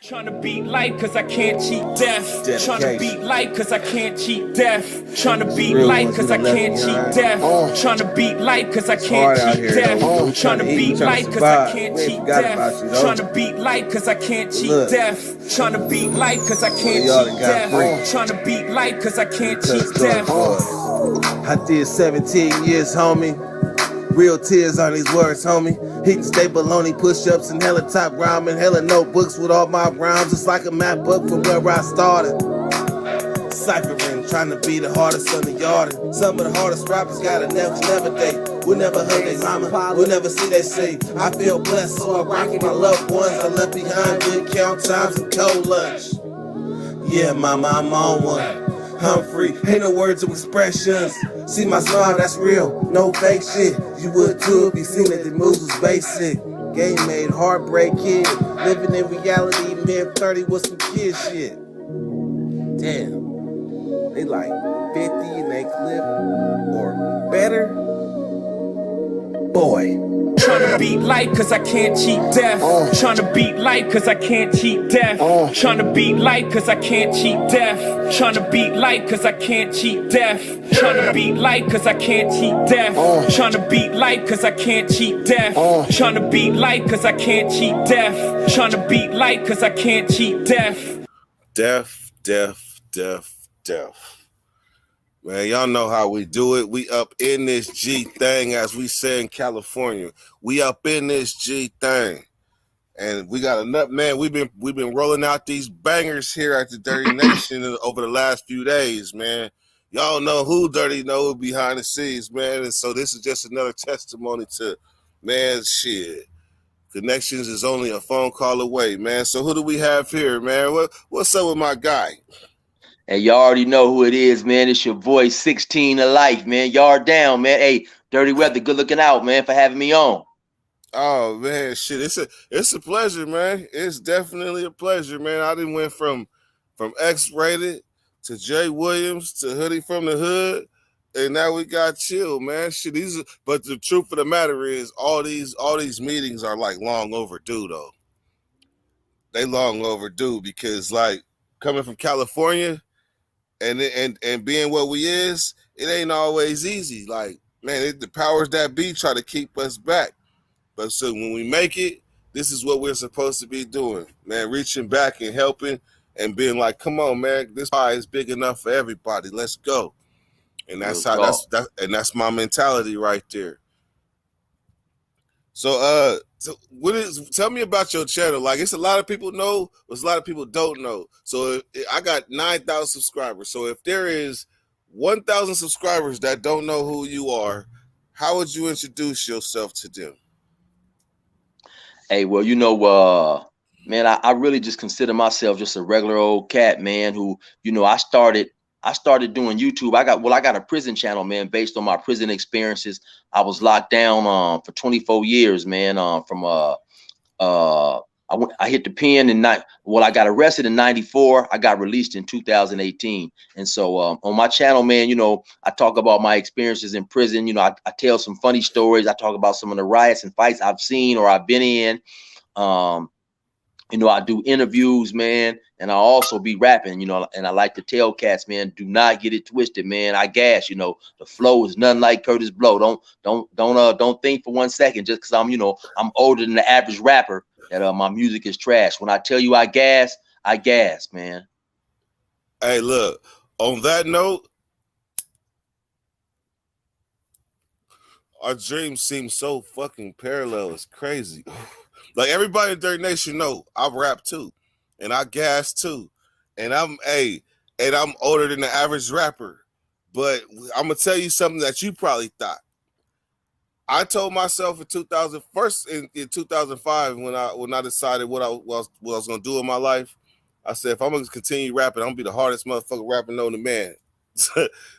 Trying to beat life cause I can't cheat death. Trying to beat life cause I can't cheat death. Trying to beat life cause I can't cheat death. Trying to beat life cause I can't cheat death. Trying to beat life cause I can't cheat death. Trying to beat life cause I can't cheat death. Trying to beat life cause I can't cheat death. Trying to beat life cause I can't cheat death. I did 17 years, homie. Real tears on these words, homie. Hitting staple baloney push-ups and hella top rhyming, hella notebooks with all my rhymes. It's like a map book from where I started. Ciphering, trying to be the hardest on the yard. Some of the hardest rappers got a never date. We'll never hurt they mama, we'll never see they say. I feel blessed, so I rock with my loved ones. I left behind good count times and cold lunch. Yeah, mama, I'm on one. I'm free, ain't no words of expressions. See my smile, that's real, no fake shit. You would too if you seen that the moves was basic. Game made, heartbreak kid. Living in reality, mid 30 with some kid shit. Damn, they like 50 in they clip or better. Boy. Trying to beat life cause I can't cheat death. Trying to beat life cause I can't cheat death. Trying to beat life cause I can't cheat death. Trying to beat life cause I can't cheat death. Trying to beat life cause I can't cheat death. Trying to beat life cause I can't cheat death. Trying to beat life cause I can't cheat death. Trying to beat life cause I can't cheat death. Death, death, death, death. Man, y'all know how we do it. We up in this G thing, as we say in California. We up in this G thing. And we got enough, man. We've been rolling out these bangers here at the Dirty Nation over the last few days, man. Y'all know who Dirty know behind the scenes, man. And so this is just another testimony to, man, shit. Connections is only a phone call away, man. So who do we have here, man? What's up with my guy? And y'all already know who it is, man. It's your boy 16 to life, man. Yard down, man. Hey, Dirty Weather, good looking out, man, for having me on. Oh man, shit. It's a pleasure, man. It's definitely a pleasure, man. I done went from X-Rated to Jay Williams to Hoodie from the Hood, and now we got Chill, man. Shit, but the truth of the matter is all these meetings are like long overdue though. They long overdue because like coming from California and being what we is, it ain't always easy. Like, man, the powers that be try to keep us back. But so when we make it, this is what we're supposed to be doing, man, reaching back and helping and being like, come on, man, this pie is big enough for everybody. Let's go. And that's that's my mentality right there. So tell me about your channel. Like, it's a lot of people know, but a lot of people don't know. So I got 9,000 subscribers. So if there is 1,000 subscribers that don't know who you are, how would you introduce yourself to them? Hey, well, man, I really just consider myself just a regular old cat, man, who, I started doing YouTube. I got a prison channel, man, based on my prison experiences. I was locked down for 24 years, man. I hit the pen I got arrested in 94. I got released in 2018. And so on my channel, man, I talk about my experiences in prison. I tell some funny stories. I talk about some of the riots and fights I've seen or I've been in. I do interviews, man, and I also be rapping, and I like to tell cats, man, do not get it twisted, man. I gas, the flow is nothing like Curtis Blow. Don't think for 1 second just because I'm older than the average rapper that my music is trash. When I tell you I gas, man. Hey, look, on that note, our dreams seem so fucking parallel. It's crazy. Like, everybody in Dirty Nation know I rap too, and I gas too, and I'm older than the average rapper. But I'm gonna tell you something that you probably thought. I told myself in 2005 when I decided what I was gonna do in my life. I said, if I'm gonna continue rapping, I'm gonna be the hardest motherfucker rapping known to man.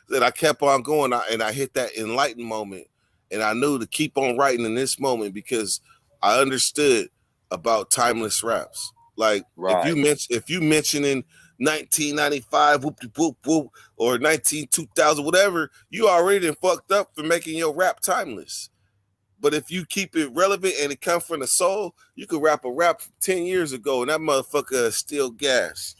Then I kept on going, and I hit that enlightened moment. and I knew to keep on writing in this moment because I understood about timeless raps. Like Right. if you mention in 1995, whoop whoop whoop, or 2000, whatever, you already done fucked up for making your rap timeless. But if you keep it relevant and it comes from the soul, you could rap a rap from 10 years ago and that motherfucker is still gas.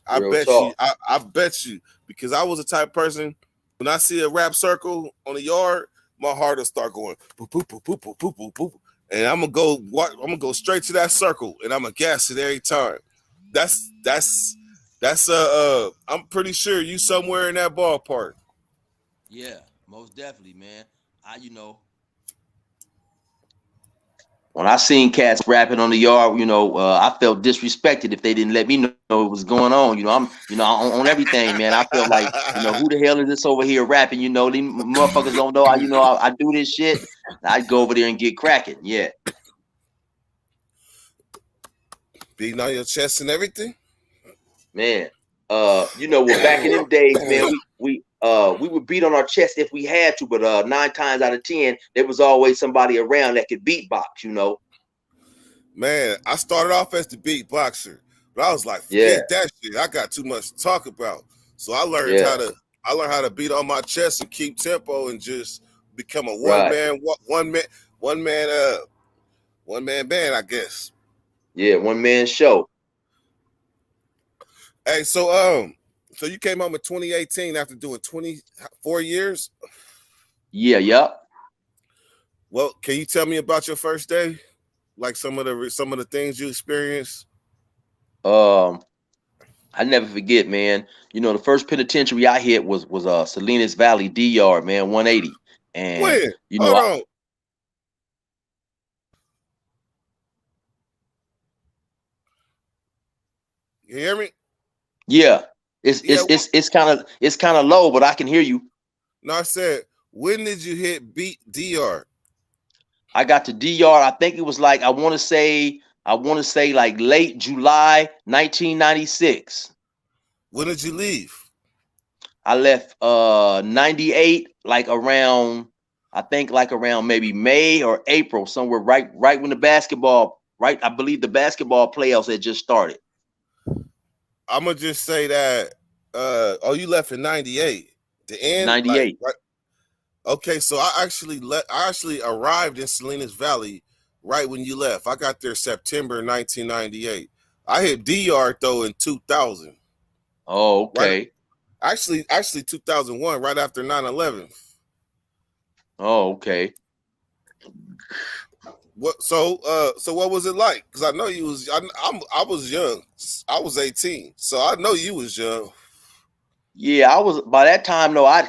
I Real bet talk. you, I bet you, because I was the type of person, when I see a rap circle on the yard, my heart will start going boop, boop, boop, boop, boop, boop, boop, boop. And I'm gonna go straight to that circle and I'm gonna gas it every time. That's I'm pretty sure you somewhere in that ballpark. Yeah, most definitely, man. When I seen cats rapping on the yard, I felt disrespected if they didn't let me know what was going on. I'm, on everything, man. I felt like, who the hell is this over here rapping? These motherfuckers don't know. I do this shit. I'd go over there and get cracking. Yeah. Beating on your chest and everything. Man, back in them days, man, we would beat on our chest if we had to, but 9 times out of 10, there was always somebody around that could beatbox. Man, I started off as the beatboxer, but I was like, forget that shit. I got too much to talk about. So I learned how to beat on my chest and keep tempo and just become a one man band, I guess. Yeah, one man show. Hey, so you came home in 2018 after doing 24 years? Yeah, yep. Well, can you tell me about your first day? Like some of the things you experienced? I never forget, man. The first penitentiary I hit was Salinas Valley D Yard, man, 180. And when? Hold on. You hear me? Yeah. It's kind of low, but I can hear you. No, I said, when did you hit DR? I got to DR. I think it was like I want to say like late July 1996. When did you leave? I left 98, like around maybe May or April, somewhere right when I believe the basketball playoffs had just started. I'm gonna just say that you left in 98. The end 98. Right? Okay, so I actually arrived in Salinas Valley right when you left. I got there September 1998. I hit DR though in 2000. Oh, okay. Right, actually 2001, right after 9/11. Oh, okay. So what was it like? Because I know you was I was young. I was 18, so I know you was young. Yeah, I was by that time. No, I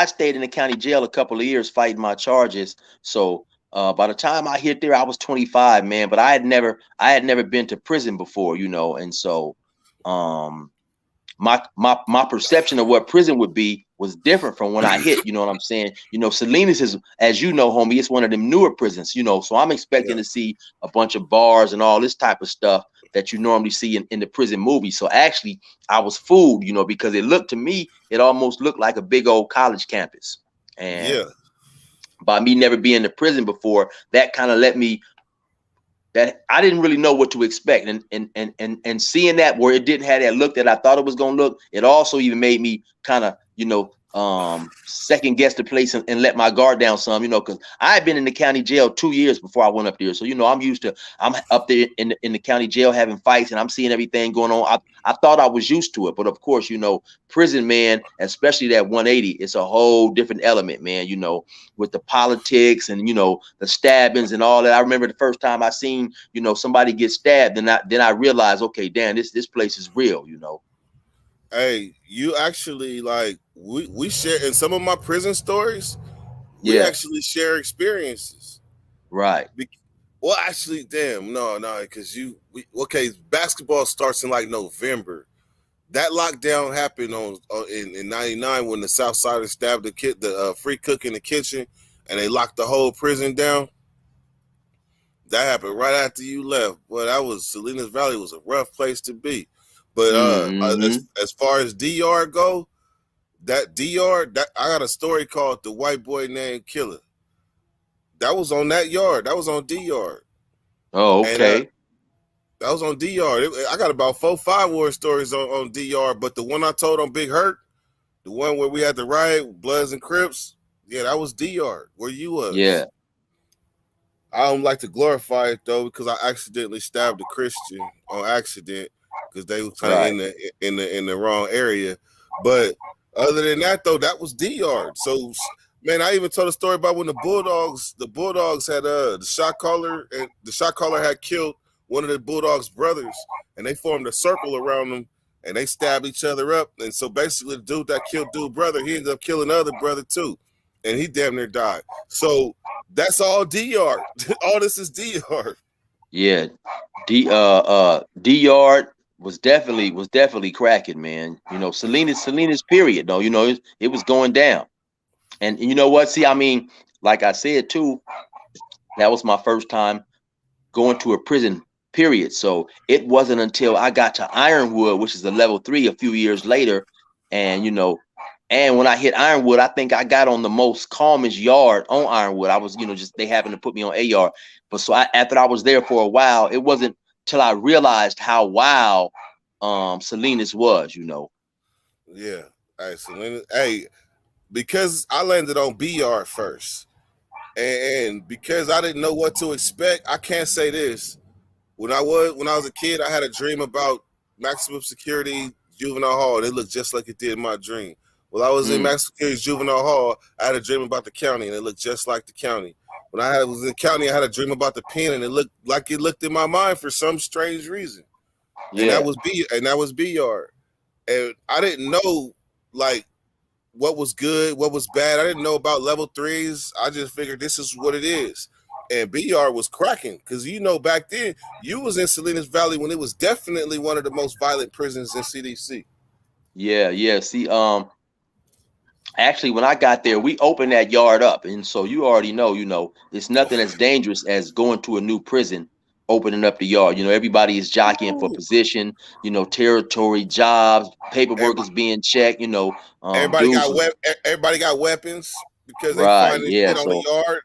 stayed in the county jail a couple of years fighting my charges. So by the time I hit there, I was 25, man. But I had never been to prison before, and so my perception of what prison would be was different from when I hit. You know what I'm saying? Salinas is, as you know, homie, it's one of them newer prisons. So I'm expecting to see a bunch of bars and all this type of stuff that you normally see in the prison movies. So actually, I was fooled, because it almost looked like a big old college campus. And by me never being to prison before, that kind of let me. That I didn't really know what to expect, and seeing that where it didn't have that look that I thought it was gonna look, it also even made me kind of second guess the place and let my guard down some, because I had been in the county jail 2 years before I went up there, so I'm up there in the county jail having fights and I'm seeing everything going on. I thought I was used to it, but of course, prison, man, especially that 180, it's a whole different element, man. With the politics and the stabbings and all that. I remember the first time I seen somebody get stabbed, and then I realized, okay, damn, this place is real. Hey, you actually we share in some of my prison stories. We actually share experiences. Right. Well, actually, damn, no, because basketball starts in like November. That lockdown happened in 99 when the Southsiders stabbed the free cook in the kitchen, and they locked the whole prison down. That happened right after you left. Well, Salinas Valley was a rough place to be. But as far as DR go, that DR, I got a story called The White Boy Named Killer. that was on that yard. That was on D yard. Oh, And okay. that was on D yard. I got about 4-5 war stories on D yard, but the one I told on Big Hurt, the one where we had the riot, Bloods and Crips, yeah, that was D yard where you was. Yeah. I don't like to glorify it though because I accidentally stabbed a Christian on accident because they was kind of in the wrong area. But other than that though, that was D yard. So man, I even told a story about when the Bulldogs had the shot caller, and the shot caller had killed one of the Bulldogs' brothers, and they formed a circle around them and they stabbed each other up. And so basically the dude that killed dude's brother, he ended up killing the other brother too. And he damn near died. So that's all D-Yard. All this is D-Yard. Yeah. D-Yard was definitely cracking, man. You know, Salinas period, though, you know, it was going down. And you know what? See, I mean, like I said too, that was my first time going to a prison, period. So it wasn't until I got to Ironwood, which is a level 3 a few years later. And, you know, and when I hit Ironwood, I think I got on the most calmest yard on Ironwood. I was, you know, just they happened to put me on a yard. But so after I was there for a while, it wasn't till I realized how wild Salinas was, you know. Yeah. Hey, Salinas. Hey, because I landed on B yard first. And because I didn't know what to expect, I can't say this. When I was a kid, I had a dream about maximum security juvenile hall. And it looked just like it did in my dream. Well, I was in maximum security juvenile hall. I had a dream about the county, and it looked just like the county. When I was in the county, I had a dream about the pen, and it looked like it looked in my mind for some strange reason. Yeah. And that was B yard. And I didn't know like what was good, what was bad. I didn't know about level 3s. I just figured this is what it is. And B yard was cracking because, you know, back then you was in Salinas Valley when it was definitely one of the most violent prisons in CDC. Yeah. See, actually, when I got there, we opened that yard up. And so you already know, you know, it's nothing as dangerous as going to a new prison, opening up the yard. You know, everybody is jockeying for position, you know, territory, jobs, paperwork is being checked, you know. Everybody got weapons because they find shit on the yard.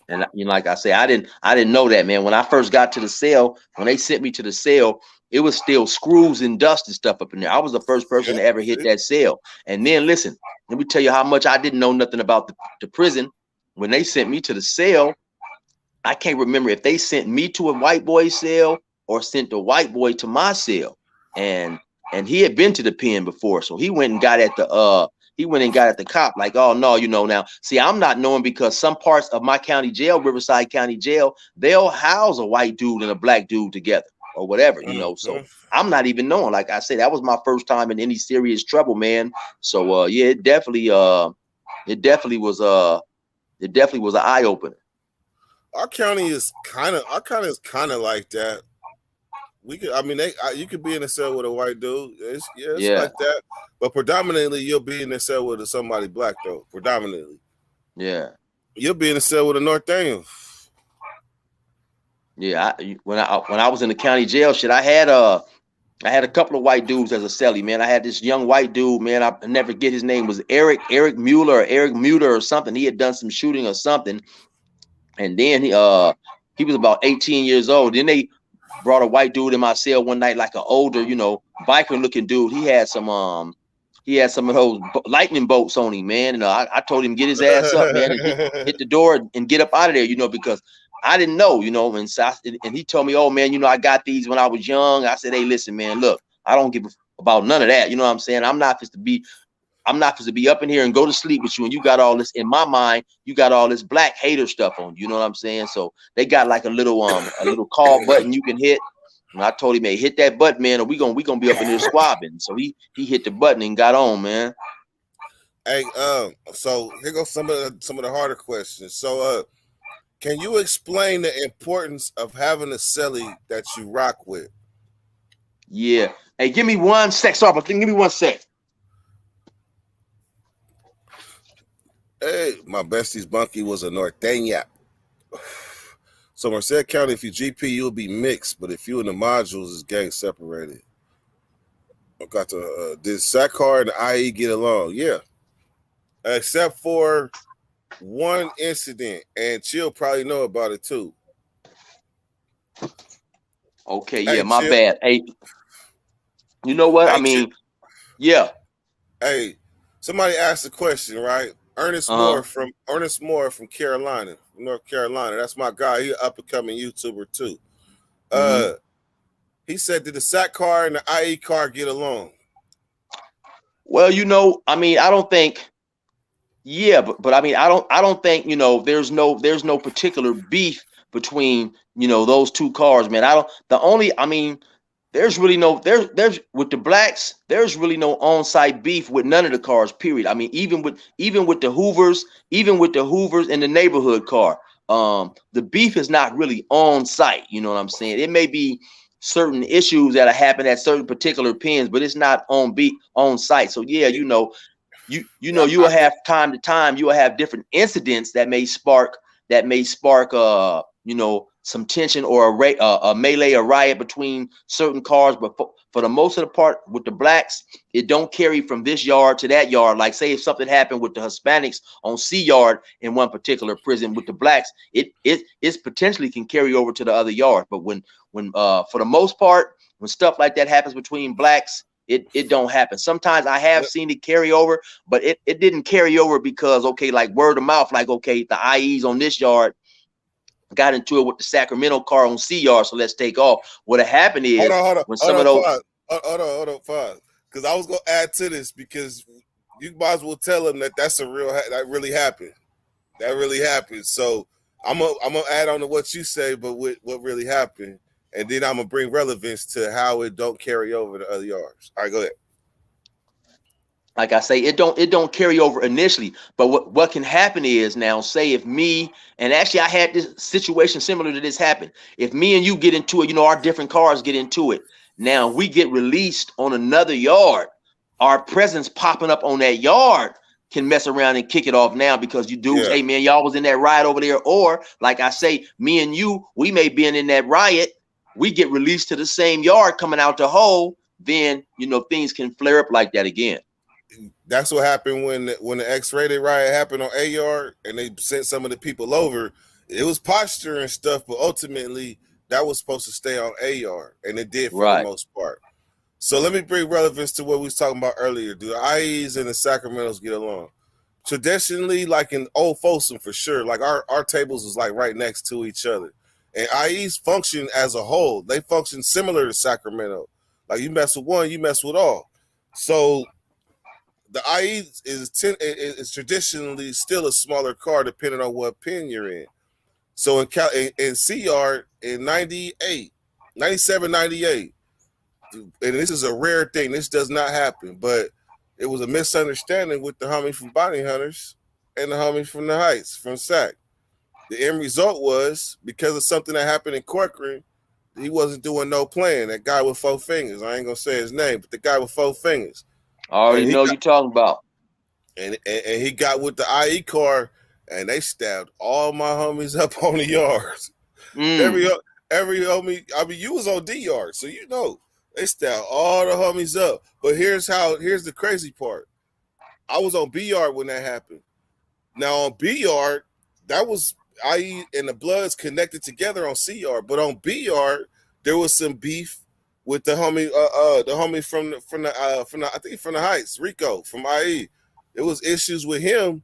And you know, like I say, I didn't know that, man. When I first got to the cell, when they sent me to the cell, it was still screws and dust and stuff up in there. I was the first person to ever hit that cell. And then listen, let me tell you how much I didn't know nothing about the prison. When they sent me to the cell, I can't remember if they sent me to a white boy cell or sent the white boy to my cell. And he had been to the pen before, so he went and got at the cop like, oh no, you know. Now see, I'm not knowing because some parts of my county jail, Riverside County Jail, they'll house a white dude and a black dude together or whatever, you know. So I'm not even knowing. Like I said, that was my first time in any serious trouble, man. So yeah, it definitely was an eye opener. Our county is kind of like that. You could be in a cell with a white dude. It's like that. But predominantly, you'll be in a cell with somebody black though. Predominantly, yeah. You'll be in a cell with a North Daniel. Yeah, when I was in the county jail, shit, I had a couple of white dudes as a cellie, man. I had this young white dude, man. I never forget his name was Eric Mueller or something. He had done some shooting or something, and then he was about 18 years old. Then they brought a white dude in my cell one night, like an older, you know, biker looking dude. He had some of those lightning bolts on him, man. And I told him get his ass up, man, and hit the door and get up out of there, you know, because I didn't know, you know. And so and he told me, oh man, you know, I got these when I was young. I said, hey, listen, man, look, I don't give about none of that. You know what I'm saying? I'm not supposed to be up in here and go to sleep with you. And you got all this in my mind. You got all this black hater stuff on you. You know what I'm saying? So they got like a little call button you can hit. And I told him, hey, hit that button, man, or we gonna be up in here squabbing. So he hit the button and got on, man. Hey, so here goes some of the harder questions. So can you explain the importance of having a cellie that you rock with? Yeah. Hey, give me 1 sec. Sorry, but give me 1 sec. Hey, my bestie's bunkie was a Norteña. So Merced County, if you GP, you'll be mixed, but if you in the modules, it's gang separated. I got to did Sakar and IE get along? Yeah, except for one incident, and Chill probably know about it too. Okay, Hey, yeah, my Chill. bad. Hey, you know what? Hey, I mean, yeah. Hey, somebody asked a question, right? Ernest Moore from Carolina, North Carolina. That's my guy. He an up and coming YouTuber too. He said, did the SAC car and the IE car get along? Well, you know, I mean, I don't think. Yeah, but I mean, I don't think, you know, there's no particular beef between, you know, those two cars, man. I mean, there's really no there's with the blacks, there's really no on-site beef with none of the cars, period. I mean, even with the Hoovers, in the neighborhood car, the beef is not really on site, you know what I'm saying? It may be certain issues that happen at certain particular pins, but it's not on site. So yeah, you know, you will have time to time, you will have different incidents that may spark you know, some tension or a melee, a riot between certain cars. But for the most of the part with the blacks, it don't carry from this yard to that yard. Like say if something happened with the Hispanics on C yard in one particular prison, with the blacks, it potentially can carry over to the other yard. But when for the most part, when stuff like that happens between blacks, it don't happen. Sometimes I have seen it carry over, but it didn't carry over because, okay, like word of mouth, like, okay, the IEs on this yard got into it with the Sacramento car on C yard, so let's take off. What happened is hold on, when some of those Faz, because I was gonna add to this, because you might as well tell them that that really happened. That really happened. So I'm gonna add on to what you say, but with what really happened, and then I'm gonna bring relevance to how it don't carry over to other yards. All right, go ahead. Like I say, it don't carry over initially, but what can happen is, now say if me, and actually I had this situation similar to this happen. If me and you get into it, you know, our different cars get into it. Now we get released on another yard. Our presence popping up on that yard can mess around and kick it off now, because you dudes, hey man, y'all was in that riot over there. Or like I say, me and you, we may be in that riot. We get released to the same yard coming out the hole. Then, you know, things can flare up like that again. That's what happened when the X-rated riot happened on A yard, and they sent some of the people over. It was posture and stuff, but ultimately that was supposed to stay on A yard, and it did for the most part. So let me bring relevance to what we was talking about earlier. Do the IEs and the Sacramentos get along? Traditionally, like in Old Folsom for sure, like our tables was like right next to each other. And IEs function as a whole. They function similar to Sacramento. Like you mess with one, you mess with all. So the IE is traditionally still a smaller car depending on what pin you're in. So in C yard in 97, 98, and this is a rare thing, this does not happen, but it was a misunderstanding with the homie from Bounty Hunters and the homie from the Heights, from SAC. The end result was, because of something that happened in Corcoran, he wasn't doing no playing. That guy with 4 fingers, I ain't gonna say his name, but the guy with 4 fingers. I already know you're talking about. And he got with the IE car, and they stabbed all my homies up on the yards. Every homie, I mean, you was on D yard, so you know they stabbed all the homies up. But here's the crazy part. I was on B yard when that happened. Now on B yard, that was IE and the Bloods connected together on C yard, but on B yard there was some beef with the homie from the I think from the Heights, Rico from IE. There was issues with him,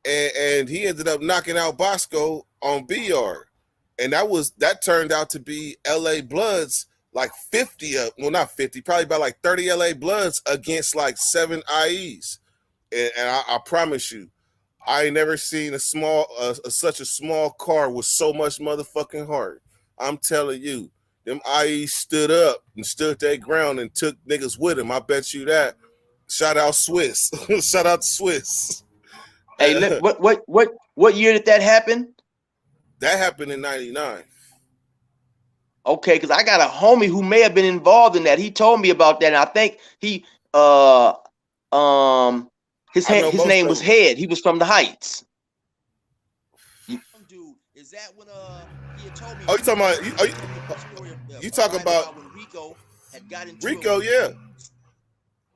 and he ended up knocking out Bosco on B yard, and that turned out to be LA Bloods, like 50 of, well not 50, probably about like 30 LA Bloods against like 7 IEs, and I promise you, I ain't never seen such a small car with so much motherfucking heart. I'm telling you. Them IEs stood up and stood their ground and took niggas with them. I bet you that. Shout out Swiss. Shout out to Swiss. Hey, what year did that happen? That happened in 99. Okay, because I got a homie who may have been involved in that. He told me about that, and I think his name was Head. He was from the Heights. Dude, is that when he had told me? Oh, you talking about you talking about when Rico had got into Rico, yeah.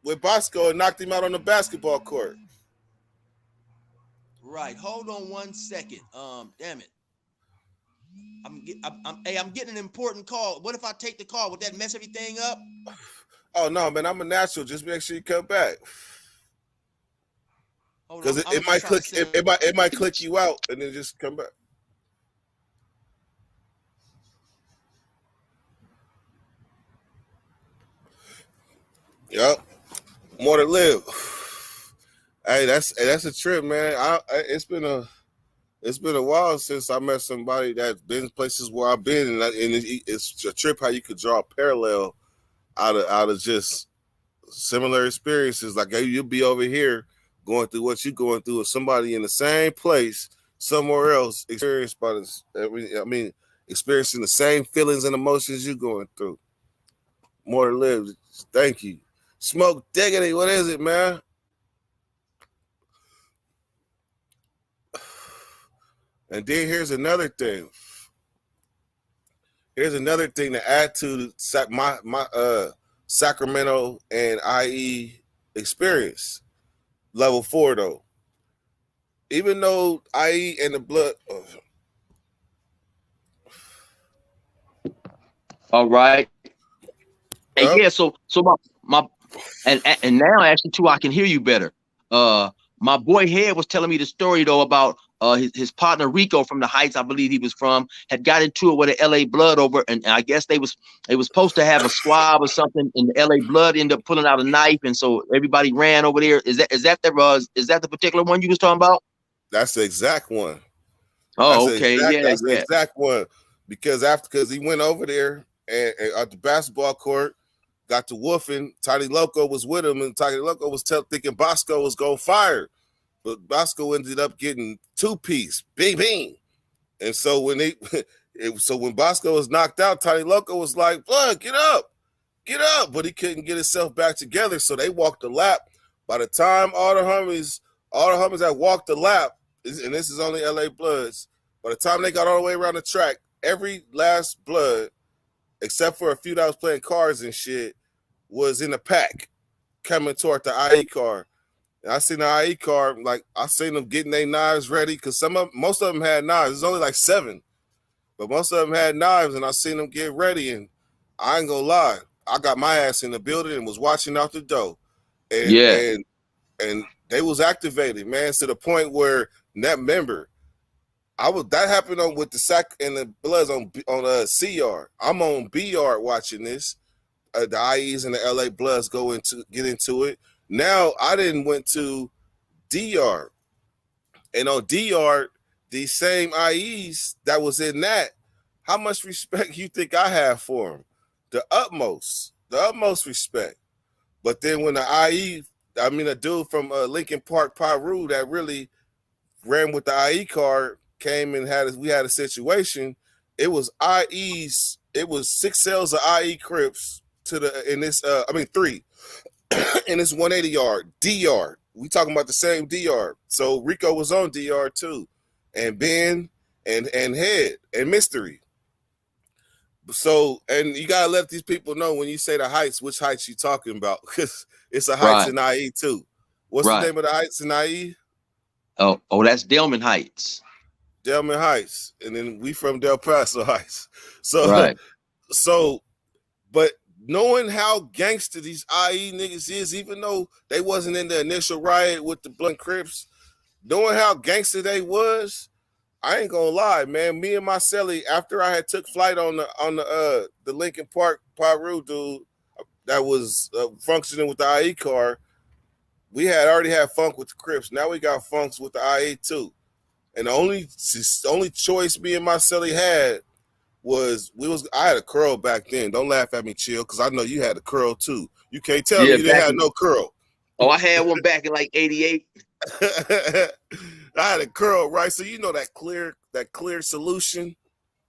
With Bosco and knocked him out on the basketball court. Right. Hold on 1 second. Damn it. I'm getting an important call. What if I take the call? Would that mess everything up? Oh no, man, I'm a natural. Just make sure you come back. Because it might click. It might click you out and then just come back. Yep. More to live. Hey, that's a trip, man. It's been a while since I met somebody that's been places where I've been, and it's a trip how you could draw a parallel out of just similar experiences. Like you'll be over here going through what you're going through, with somebody in the same place somewhere else experienced by this. Experiencing the same feelings and emotions you're going through. More to live. Thank you. Smoke Diggity, what is it, man? And then here's another thing. Here's another thing to add to my Sacramento and IE experience. Level 4 though. Even though IE and the blood. All right. And yeah, so my and now actually too, I can hear you better. My boy Head was telling me the story though about his partner Rico from the Heights, I believe he was from, had got into it with the LA Blood over, and I guess they was supposed to have a squab or something, and the LA Blood ended up pulling out a knife, and so everybody ran over there. Is that the particular one you was talking about? That's the exact one. Oh, okay, that's the exact one. Because he went over there and at the basketball court, got to woofing. Tiny Loco was with him, and Tiny Loco was thinking Bosco was going to fire. But Bosco ended up getting 2-piece, bing, bing. And so when Bosco was knocked out, Tiny Loco was like, "Blood, get up. But he couldn't get himself back together. So they walked the lap. By the time all the homies that walked the lap, and this is only LA Bloods, by the time they got all the way around the track, every last Blood, except for a few that was playing cards and shit, was in the pack coming toward the IE car. And I seen the IE car, like I seen them getting their knives ready, because most of them had knives. There's only like 7, but most of them had knives, and I seen them get ready. And I ain't gonna lie, I got my ass in the building and was watching out the door. And and they was activated, man, to the point where that member, that happened with the Sac and the Bloods on C yard. I'm on B yard watching this. The IEs and the LA Bloods get into it. Now I didn't went to D yard, and on D yard, these same IEs that was in that, how much respect you think I have for them? The utmost respect. But then when a dude from Lincoln Park, Piru, that really ran with the IE card, came and we had a situation. It was IEs. It was 6 sales of IE Crips 3 in this 180 yard D yard. We talking about the same D yard. So Rico was on D yard too, and Ben and Head and Mystery. So, and you gotta let these people know when you say the Heights, which Heights you talking about, because it's a Heights in IE too. What's the name of the Heights in IE? Oh, that's Delman Heights. Delman Heights, and then we from Del Paso Heights. So, but knowing how gangster these IE niggas is, even though they wasn't in the initial riot with the Blunt Crips, knowing how gangster they was, I ain't gonna lie, man. Me and my celly, after I had took flight on the Lincoln Park Piru dude that was functioning with the IE car, we had already had funk with the Crips. Now we got funks with the IE too. And the only choice me and my celly had was I had a curl back then. Don't laugh at me, Chill, because I know you had a curl too. You can't tell me you didn't have no curl. Oh, I had one back in like 88. I had a curl, right? So you know that clear solution.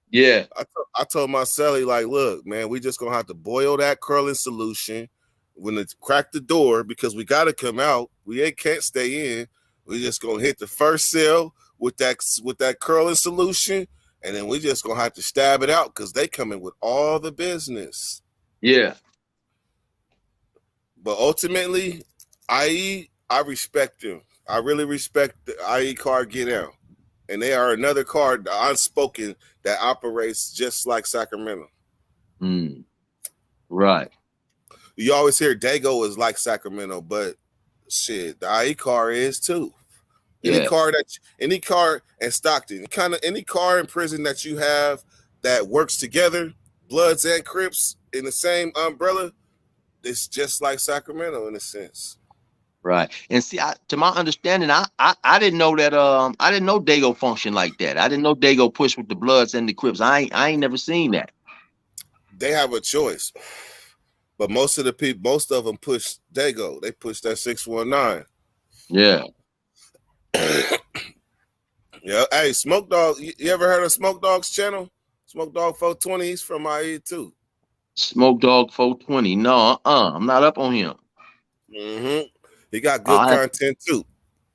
Yeah. I told my celly, like, look, man, we just gonna have to boil that curling solution when it crack the door, because we gotta come out. We can't stay in. We just gonna hit the first cell with that curling solution, and then we just gonna have to stab it out because they coming with all the business. Yeah. But ultimately, I respect them. I really respect the IE card Get Out. And they are another card, the unspoken, that operates just like Sacramento. Right. You always hear Dago is like Sacramento, but shit, the IE card is too. Yeah. Any car in Stockton, any car in prison that you have that works together, Bloods and Crips in the same umbrella, it's just like Sacramento in a sense. Right. And see, to my understanding, I didn't know that I didn't know Dago functioned like that. I didn't know Dago pushed with the Bloods and the Crips. I ain't never seen that. They have a choice. But most of them push Dago. They push that 619. Yeah. Yeah. Hey, Smoke Dog, you ever heard of Smoke Dog's channel? Smoke Dog 420, he's from IE too. Smoke Dog 420. No, I'm not up on him. Mm-hmm. He got good content too.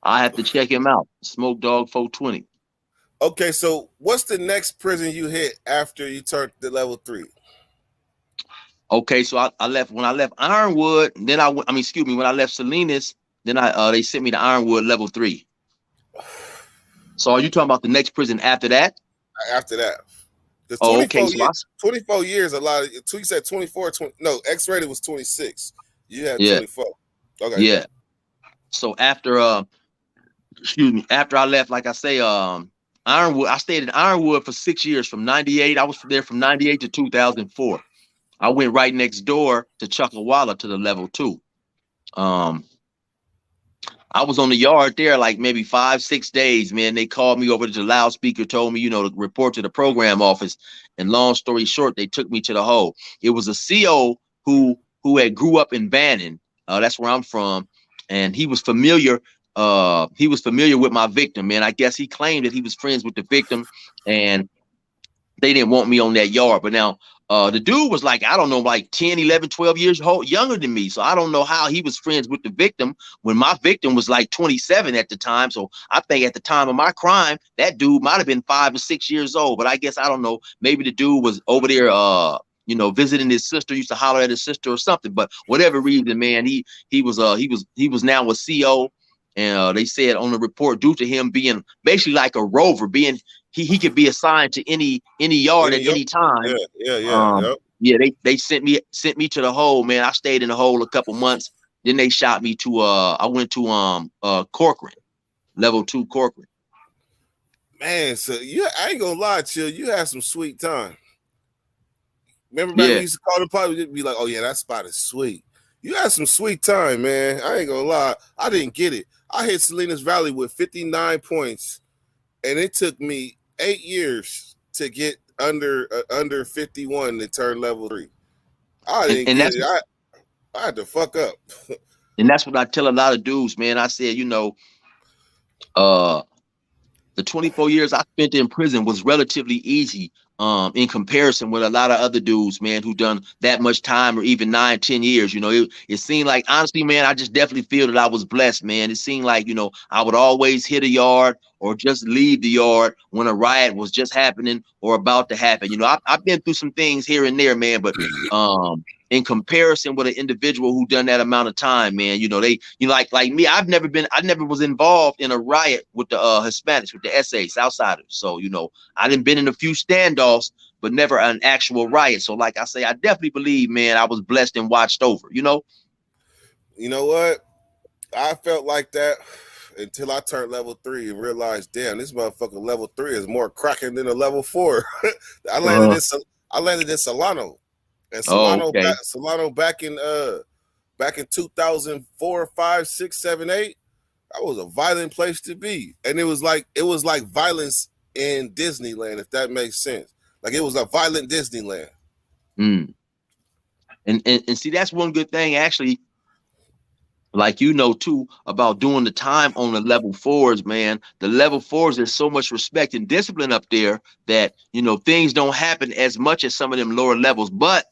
I have to check him out. Smoke Dog 420. Okay, so what's the next prison you hit after you turned to level 3? Okay, so I left when I left Ironwood. Then when I left Salinas, then they sent me to Ironwood level 3. So are you talking about the next prison after that? After that. Oh, okay. So 24 years, a lot of you said 24, 20, no, X-rated was 26. You had 24. Okay. Yeah. So after after I left, like I say, Ironwood, I stayed in Ironwood for 6 years from 98. I was there from 98 to 2004. I went right next door to Chuckawalla to the level 2. I was on the yard there like maybe 5-6 days, man. They called me over to the loudspeaker, told me, to report to the program office. And long story short, they took me to the hole. It was a CO who had grew up in Bannon. That's where I'm from. And he was familiar. He was familiar with my victim, man. I guess he claimed that he was friends with the victim, and they didn't want me on that yard. But now the dude was like, I don't know, like 10, 11, 12 years old, younger than me. So I don't know how he was friends with the victim when my victim was like 27 at the time. So I think at the time of my crime, that dude might have been 5 or 6 years old. But I guess, I don't know, maybe the dude was over there, visiting his sister, used to holler at his sister or something. But whatever reason, man, he was now a CO. And they said on the report, due to him being basically like a rover, he could be assigned to any yard at any time. Yeah. They sent me to the hole, man. I stayed in the hole a couple months. Then they shot me to I went to Corcoran, level 2 Corcoran. Man, so I ain't gonna lie, Chill. You had some sweet time. Remember back when we used to call the party, we'd be like, oh yeah, that spot is sweet. You had some sweet time, man. I ain't gonna lie. I didn't get it. I hit Salinas Valley with 59 points, and it took me 8 years to get under 51 to turn level 3. I didn't get it. I had to fuck up. And that's what I tell a lot of dudes, man. I said, the 24 years I spent in prison was relatively easy in comparison with a lot of other dudes, man, who done that much time or even 9, 10 years. It seemed like, honestly, man, I just definitely feel that I was blessed, man. It seemed like, I would always hit a yard or just leave the yard when a riot was just happening or about to happen. I've been through some things here and there, man, but in comparison with an individual who done that amount of time, man, they, like me, I never was involved in a riot with the Hispanics, with the SA Southsiders. So, I done been in a few standoffs, but never an actual riot. So like I say, I definitely believe, man, I was blessed and watched over, You know what? I felt like that until I turned level 3 and realized, damn, this motherfucker level 3 is more cracking than a level 4. I landed in Solano. And Solano, Solano back in 2004, 5, 6, 7, 8, that was a violent place to be. And it was like violence in Disneyland, if that makes sense. Like it was a violent Disneyland. And see, that's one good thing, actually. Like, too, about doing the time on the level 4s, man. The level 4s, there's so much respect and discipline up there that, things don't happen as much as some of them lower levels. But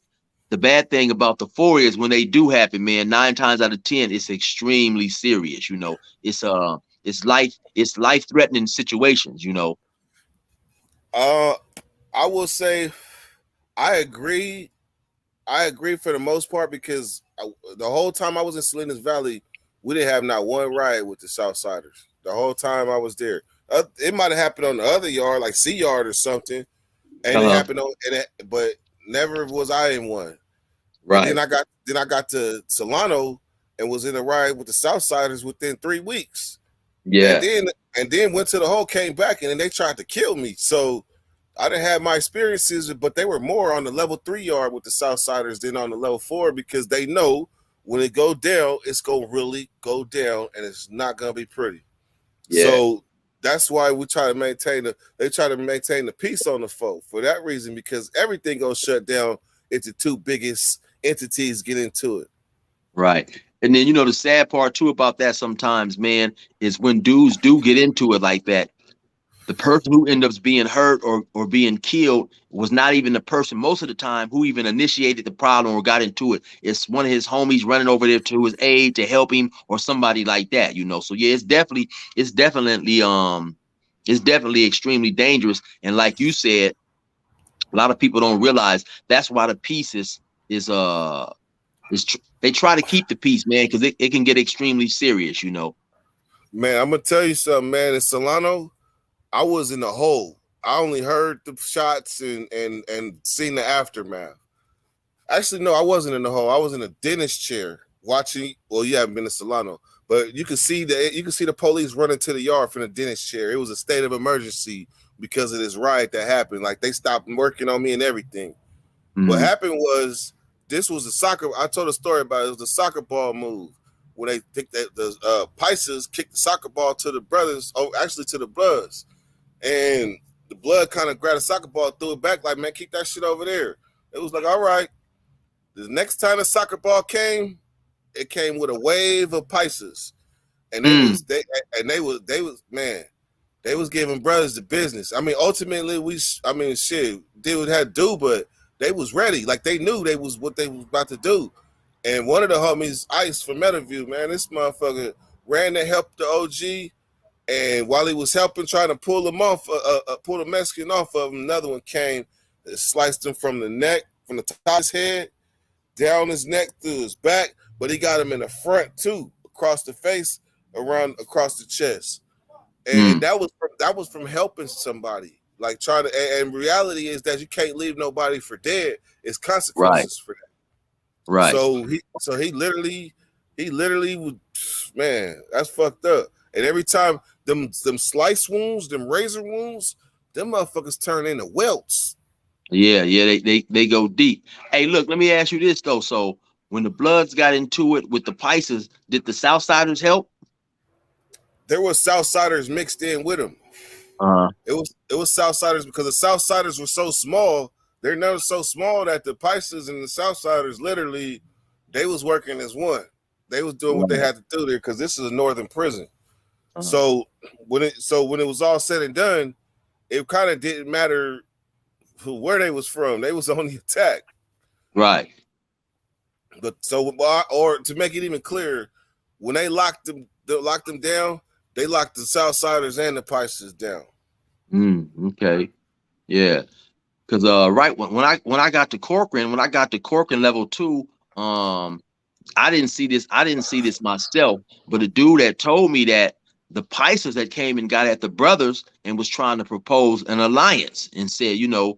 the bad thing about the 4 is when they do happen, man, 9 times out of 10, it's extremely serious. It's life-threatening situations. I will say I agree for the most part, because the whole time I was in Salinas Valley, we didn't have not one riot with the Southsiders the whole time I was there. It might have happened on the other yard, like C Yard or something, and it happened on, but never was I in one. Right. And then I got to Solano and was in a riot with the Southsiders within 3 weeks. Yeah. And then went to the hole, came back, and then they tried to kill me. So I didn't have my experiences, but they were more on the level 3 yard with the Southsiders than on the level 4, because they know when it go down, it's gonna really go down, and it's not gonna be pretty. Yeah. So that's why we try to maintain the peace on the foe for that reason, because everything goes shut down if the two biggest entities get into it. Right. And then, you know, the sad part too about that sometimes, man, is when dudes do get into it like that, the person who ends up being hurt or being killed was not even the person most of the time who even initiated the problem or got into it. It's one of his homies running over there to his aid to help him, or somebody like that, you know. So yeah, it's definitely extremely dangerous. And like you said, a lot of people don't realize that's why the peace they try to keep the peace, man, because it can get extremely serious, you know. Man, I'm gonna tell you something, man. In Solano, I was in the hole. I only heard the shots and seen the aftermath. Actually, no, I wasn't in the hole. I was in a dentist chair watching. Well, you haven't been to Solano, but you can see the police running to the yard from the dentist chair. It was a state of emergency because of this riot that happened. Like, they stopped working on me and everything. Mm-hmm. What happened was, this was a soccer. I told a story about it. It was a soccer ball move when they think that the Pisces kicked the soccer ball to the brothers. Oh, actually to the Bloods, and the Blood kind of grabbed a soccer ball, threw it back, like, man, keep that shit over there. It was like, all right. The next time the soccer ball came, it came with a wave of Pisces, and they was giving brothers the business. I mean, ultimately, shit, did what had to do, but they was ready. Like, they knew they was what they was about to do. And one of the homies, Ice from Meadowview, man, this motherfucker ran to help the OG. And while he was helping, trying to pull him off, pull the Mexican off of him, another one came and sliced him from the neck, from the top of his head, down his neck through his back. But he got him in the front too, across the face, across the chest. And that was from helping somebody. Like, trying to, and reality is that you can't leave nobody for dead. It's consequences for that. Right. So he literally would, man, that's fucked up. And every time them slice wounds, them razor wounds, them motherfuckers turn into welts. Yeah, they go deep. Hey, look, let me ask you this though. So when the Bloods got into it with the Pisces, did the Southsiders help? There was Southsiders mixed in with them. It was Southsiders, because the Southsiders were so small. They're never so small that the Pisces and the Southsiders literally, they was working as one. They was doing what they had to do there, because this is a northern prison. So when it was all said and done, it kind of didn't matter where they was from. They was on the attack. Right. But or to make it even clearer, when they locked them down, they locked the Southsiders and the Pisces down. Okay. Yeah. Because right when I got to Corcoran, level 2, I didn't see this myself, but a dude that told me that the Pisces that came and got at the brothers and was trying to propose an alliance and said, you know,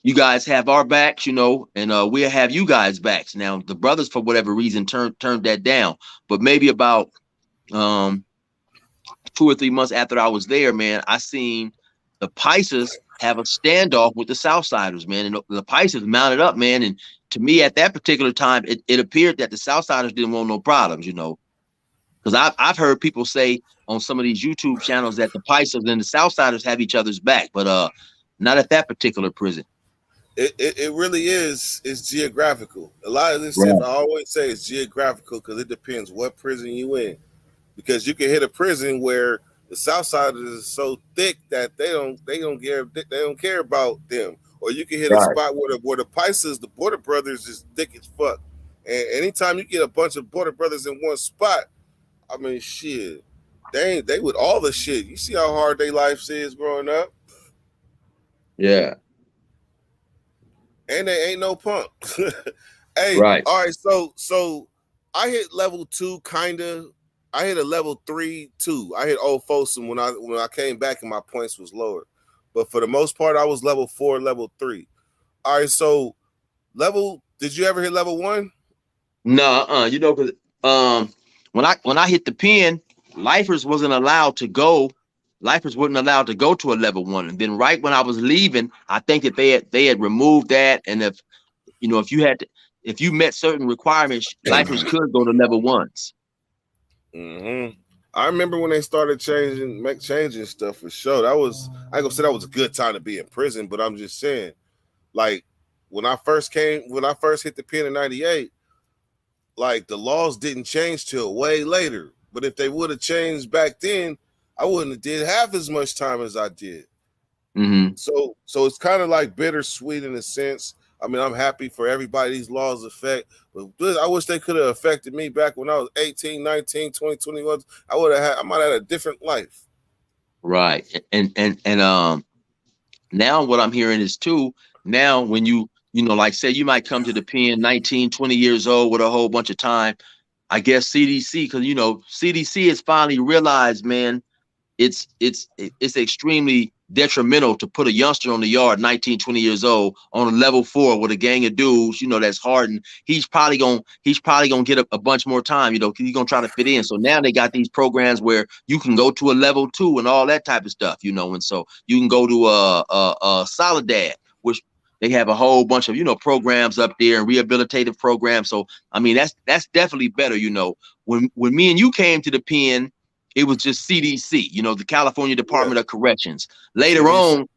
you guys have our backs, you know, and we'll have you guys backs. Now the brothers, for whatever reason, turned that down. But maybe about 2 or 3 months after I was there, man, I seen the Pisces have a standoff with the Southsiders, man, and the Pisces mounted up, man. And to me, at that particular time, it appeared that the Southsiders didn't want no problems, you know, because I've heard people say on some of these YouTube channels that the Pisces and the Southsiders have each other's back, but not at that particular prison. It really is. It's geographical. A lot of this stuff I always say is geographical, because it depends what prison you in. Because you can hit a prison where the Southsiders is so thick that they don't care about them, or you can hit a spot where the Pisces, the Border Brothers, is thick as fuck. And anytime you get a bunch of Border Brothers in one spot, I mean, shit, they with all the shit. You see how hard their life is growing up. Yeah. And they ain't no punk. Hey, right. All right. So I hit level 2 kinda. I hit a level 3 too. I hit Old Folsom when I came back and my points was lower. But for the most part, I was level 4, level 3. All right, so did you ever hit level 1? No, you know, because when I hit the pen, lifers wasn't allowed to go. Lifers wasn't allowed to go to a level 1. And then right when I was leaving, I think that they had removed that. And if you know, if you met certain requirements, lifers could go to level 1s. Mm-hmm. I remember when they started changing stuff for sure. I ain't gonna say that was a good time to be in prison, but I'm just saying, like when I first hit the pen in '98, like the laws didn't change till way later. But if they would have changed back then, I wouldn't have did half as much time as I did. Mm-hmm. So it's kind of like bittersweet in a sense. I mean, I'm happy for everybody these laws affect, but I wish they could have affected me back when I was 18, 19, 20, 21. I might have had a different life. Right. And now what I'm hearing is too, now when you know, like say you might come to the pen 19, 20 years old with a whole bunch of time. I guess CDC, because you know, CDC has finally realized, man, it's extremely detrimental to put a youngster on the yard 19, 20 years old on a level 4 with a gang of dudes, you know, that's hardened. He's probably gonna get a bunch more time, you know, because he's gonna try to fit in. So now they got these programs where you can go to a level 2 and all that type of stuff, you know, and so you can go to a Soledad, which they have a whole bunch of, you know, programs up there and rehabilitative programs. So I mean, that's definitely better, you know. When me and you came to the pen, it was just CDC, you know, the California Department of Corrections. Later on,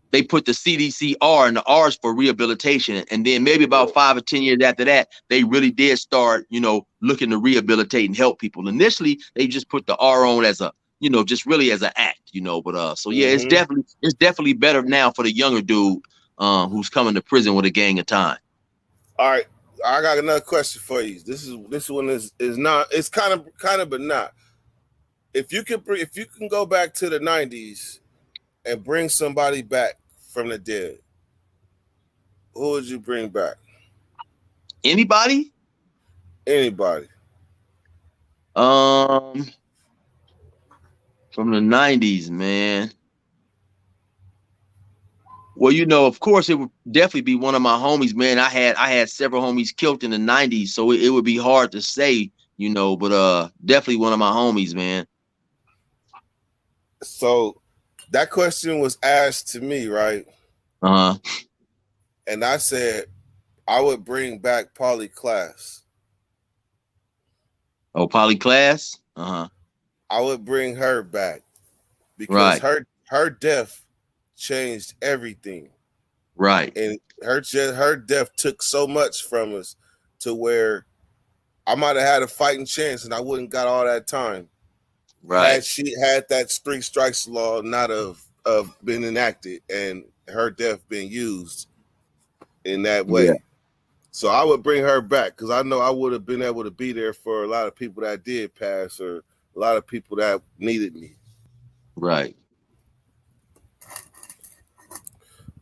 they put the CDCR, and the R's for rehabilitation. And then maybe about 5 or 10 years after that, they really did start, you know, looking to rehabilitate and help people. Initially, they just put the R on as a, you know, just really as an act, you know. But so yeah, it's definitely better now for the younger dude who's coming to prison with a gang of time. All right, I got another question for you. This one is not. It's kind of, but not. If you can go back to the 90s and bring somebody back from the dead, who would you bring back? Anybody? Anybody. From the 90s, man. Well, you know, of course, it would definitely be one of my homies, man. I had several homies killed in the 90s, so it would be hard to say, you know, but definitely one of my homies, man. So that question was asked to me, right? Uh-huh. And I said I would bring back Polly Class. Oh, Polly Class? Uh-huh. I would bring her back because her death changed everything. Right. And her death took so much from us to where I might have had a fighting chance and I wouldn't got all that time. Right. Had she had that 3 strikes law not of been enacted and her death being used in that way. Yeah. So I would bring her back because I know I would have been able to be there for a lot of people that did pass or a lot of people that needed me. Right.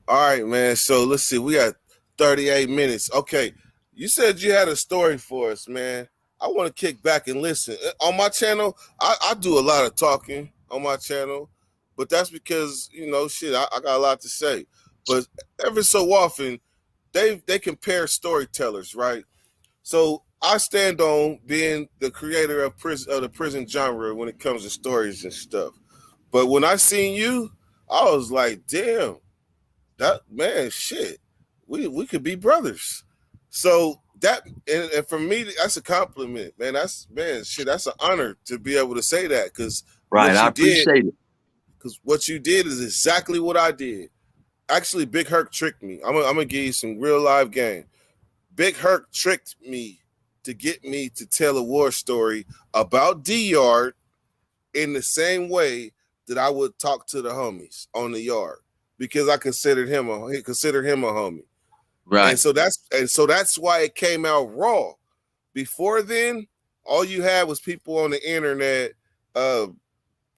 All right, man. So let's see. We got 38 minutes. Okay. You said you had a story for us, man. I want to kick back and listen. On my channel, I do a lot of talking on my channel, but that's because, you know, shit, I got a lot to say. But every so often, they compare storytellers, right? So I stand on being the creator of the prison genre when it comes to stories and stuff. But when I seen you, I was like, damn, that man, shit, we could be brothers. So that and for me, that's a compliment, man. That's an honor to be able to say that because I appreciate it. Because what you did is exactly what I did. Actually, Big Herc tricked me. I'm gonna give you some real live game. Big Herc tricked me to get me to tell a war story about D-Yard in the same way that I would talk to the homies on the yard because I considered him a homie. Right. And so that's why it came out raw. Before then, all you had was people on the internet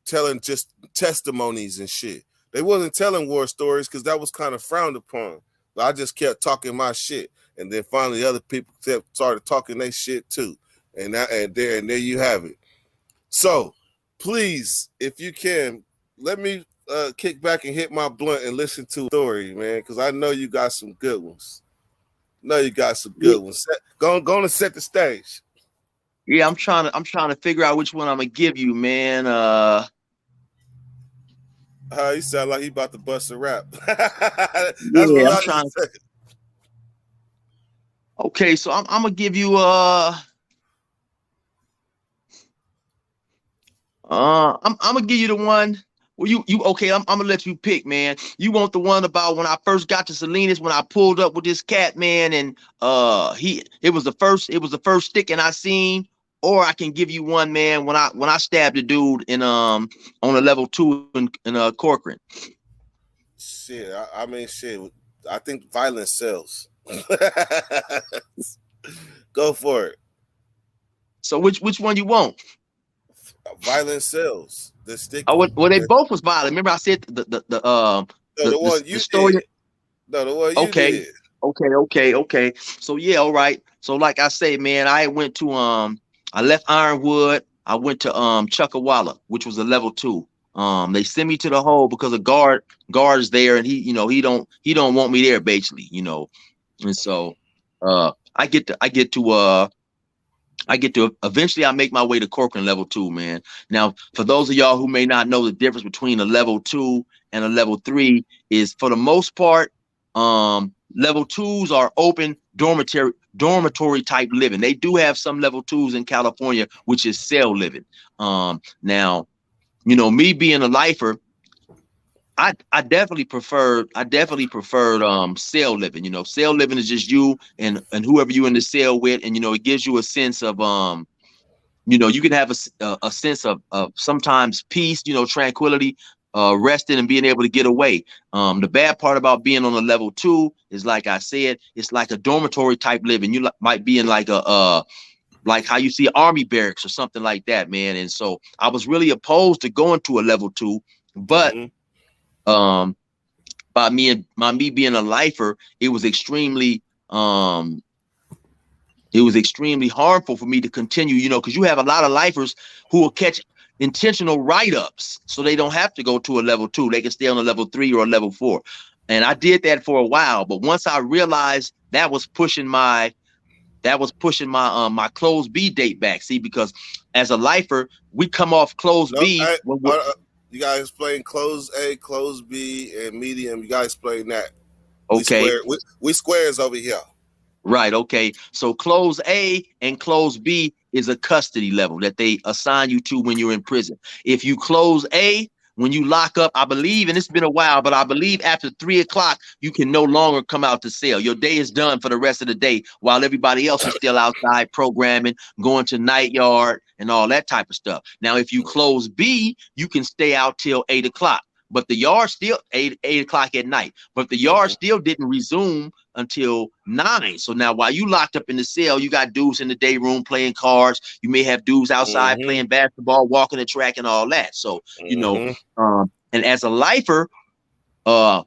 telling just testimonies and shit. They wasn't telling war stories because that was kind of frowned upon. But I just kept talking my shit. And then finally other people started talking their shit too. And there you have it. So please, if you can, let me kick back and hit my blunt and listen to a story, man, because I know you got some good ones. Go on and set the stage. Yeah, I'm trying to figure out which one I'm gonna give you, man. You sound like he about to bust a rap. Yeah, I'm trying. Okay, so I'm gonna give you I'm gonna give you the one. Well, you okay? I'm gonna let you pick, man. You want the one about when I first got to Salinas, when I pulled up with this cat, man, and it was the first sticking I seen, or I can give you one, man, when I stabbed a dude in on a level 2 in Corcoran. Shit, I mean, shit. I think violence sells. Go for it. So which one you want? Violence sells. The stick. Well, they both was violent. Remember, I said the one you story. Did. No, the one you did. Okay. So yeah, all right. So like I say, man, I went to I left Ironwood. I went to Chuckawalla, which was a level 2. They sent me to the hole because a guard is there, and he don't want me there, basically, and so I get to eventually I make my way to Corcoran level 2, man. Now, for those of y'all who may not know the difference between a level 2 and a level 3 is, for the most part, level 2s are open dormitory type living. They do have some level 2s in California, which is cell living. Now, me being a lifer, I definitely preferred cell living. Cell living is just you and whoever you in the cell with, and it gives you a sense of you can have a sense of sometimes peace, tranquility, resting and being able to get away. The bad part about being on a level 2 is, like I said, it's like a dormitory type living. You might be in like like how you see Army barracks or something like that, man. And so I was really opposed to going to a level 2, but by me being a lifer, it was extremely harmful for me to continue, because you have a lot of lifers who will catch intentional write-ups, so they don't have to go to a level 2. They can stay on a level 3 or a level 4. And I did that for a while, but once I realized that was pushing my my closed B date back. See, because as a lifer, we come off closed B. You gotta explain close A, close B, and medium. You gotta explain that. Okay. We squares over here. Right. Okay. So close A and close B is a custody level that they assign you to when you're in prison. If you close A, when you lock up, I believe, and it's been a while, but I believe after 3 o'clock, you can no longer come out to cell. Your day is done for the rest of the day, while everybody else is still outside programming, going to night yard and all that type of stuff. Now, if you close B, you can stay out till 8 o'clock, but the yard still 8 o'clock at night, but the yard still didn't resume until 9. So now, while you locked up in the cell, you got dudes in the day room playing cards. You may have dudes outside playing basketball, walking the track and all that. So, and as a lifer,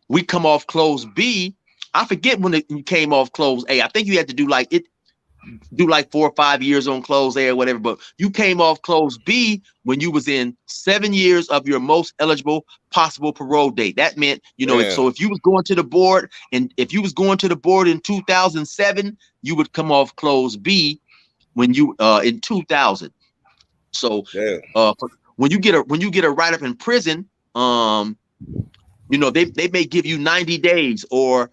we come off close B. I forget when you came off close A. I think you had to do like 4 or 5 years on close A or whatever, but you came off close B when you was in 7 years of your most eligible possible parole date. That meant, so if you was going to the board, and if you was going to the board in 2007, you would come off close B when you in 2000. So when you get a write-up in prison, they may give you 90 days, or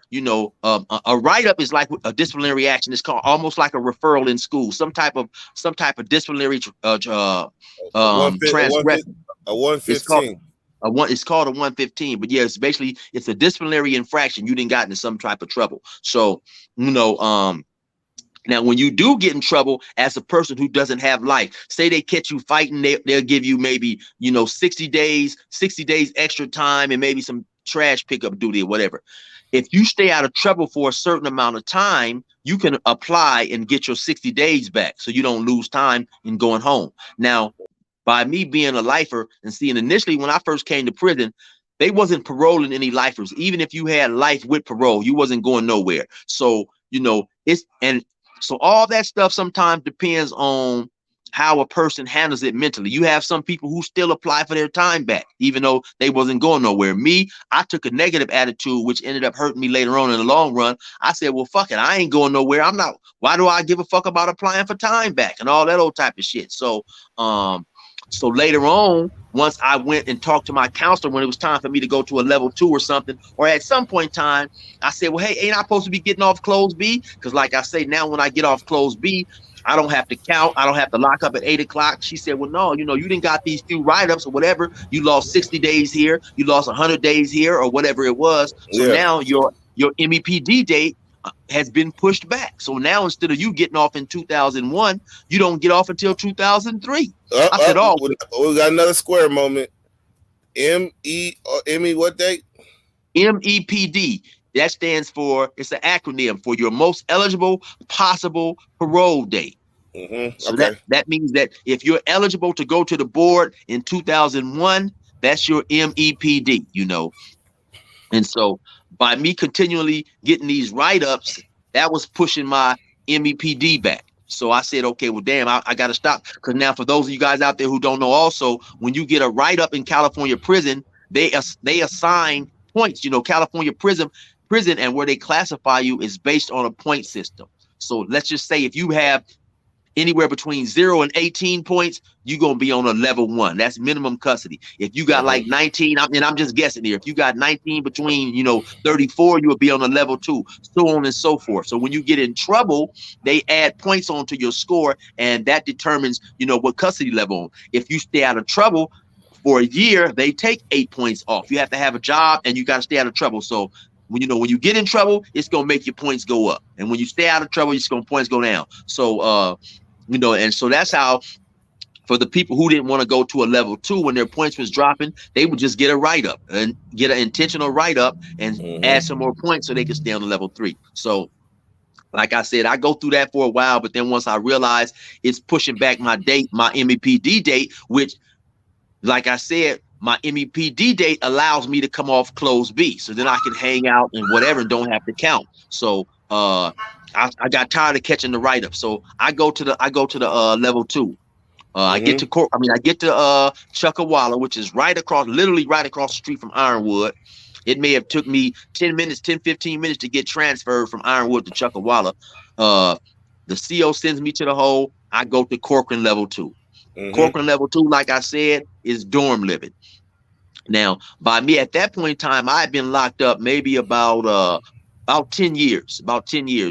a write-up is like a disciplinary action. It's called almost like a referral in school, some type of disciplinary transgression. A 115. It's called a 115, but yeah, it's a disciplinary infraction. You didn't got into some type of trouble. So now, when you do get in trouble as a person who doesn't have life, say they catch you fighting, they'll give you maybe 60 days extra time, and maybe some trash pickup duty or whatever. If you stay out of trouble for a certain amount of time, you can apply and get your 60 days back, so you don't lose time in going home. Now, by me being a lifer and seeing, initially when I first came to prison, they wasn't paroling any lifers. Even if you had life with parole, you wasn't going nowhere. So So all that stuff sometimes depends on how a person handles it mentally. You have some people who still apply for their time back, even though they wasn't going nowhere. Me, I took a negative attitude, which ended up hurting me later on in the long run. I said, well, fuck it. I ain't going nowhere. I'm not. Why do I give a fuck about applying for time back and all that old type of shit? So, so later on, once I went and talked to my counselor when it was time for me to go to a level 2 or something, or at some point in time, I said, well, hey, ain't I supposed to be getting off closed B? Because like I say, now when I get off closed B, I don't have to count. I don't have to lock up at 8 o'clock. She said, well, no, you know, you didn't got these few write-ups or whatever. You lost 60 days here. You lost 100 days here or whatever it was. So now your MEPD date has been pushed back. So now instead of you getting off in 2001, you don't get off until 2003. I said, oh, we got another square moment. ME what date? MEPD. That stands for, it's an acronym for your most eligible possible parole date. So that means that if you're eligible to go to the board in 2001, that's your MEPD, you know. And so by me continually getting these write-ups, that was pushing my MEPD back. So I said, okay, well, damn, I got to stop. Because now for those of you guys out there who don't know also, when you get a write-up in California prison, they assign points. You know, California prison and where they classify you is based on a point system. So let's just say if you have anywhere between 0 and 18 points, you're going to be on a level 1. That's minimum custody. If you got like 19, I'm just guessing here. If you got 19 between, you know, 34, you will be on a level 2, so on and so forth. So when you get in trouble, they add points onto your score, and that determines, you know, what custody level. If you stay out of trouble for a year, they take 8 points off. You have to have a job and you got to stay out of trouble. So when you get in trouble, it's going to make your points go up. And when you stay out of trouble, it's going to points go down. So, you know, and so that's how, for the people who didn't want to go to a level 2 when their points was dropping, they would just get a write-up and get an intentional write-up and add some more points so they could stay on the level 3. So like I said, I go through that for a while, but then once I realize it's pushing back my date, my MEPD date, which, like I said, my MEPD date allows me to come off closed B. So then I can hang out and whatever and don't have to count. So I got tired of catching the write-up. So I go to the level 2. I get to Chuckawalla, which is literally right across the street from Ironwood. It may have took me 10 minutes, 10, 15 minutes to get transferred from Ironwood to Chuckawalla. The CO sends me to the hole. I go to Corcoran level 2. Corcoran level 2, like I said, is dorm living. Now, by me at that point in time, I had been locked up maybe about 10 years.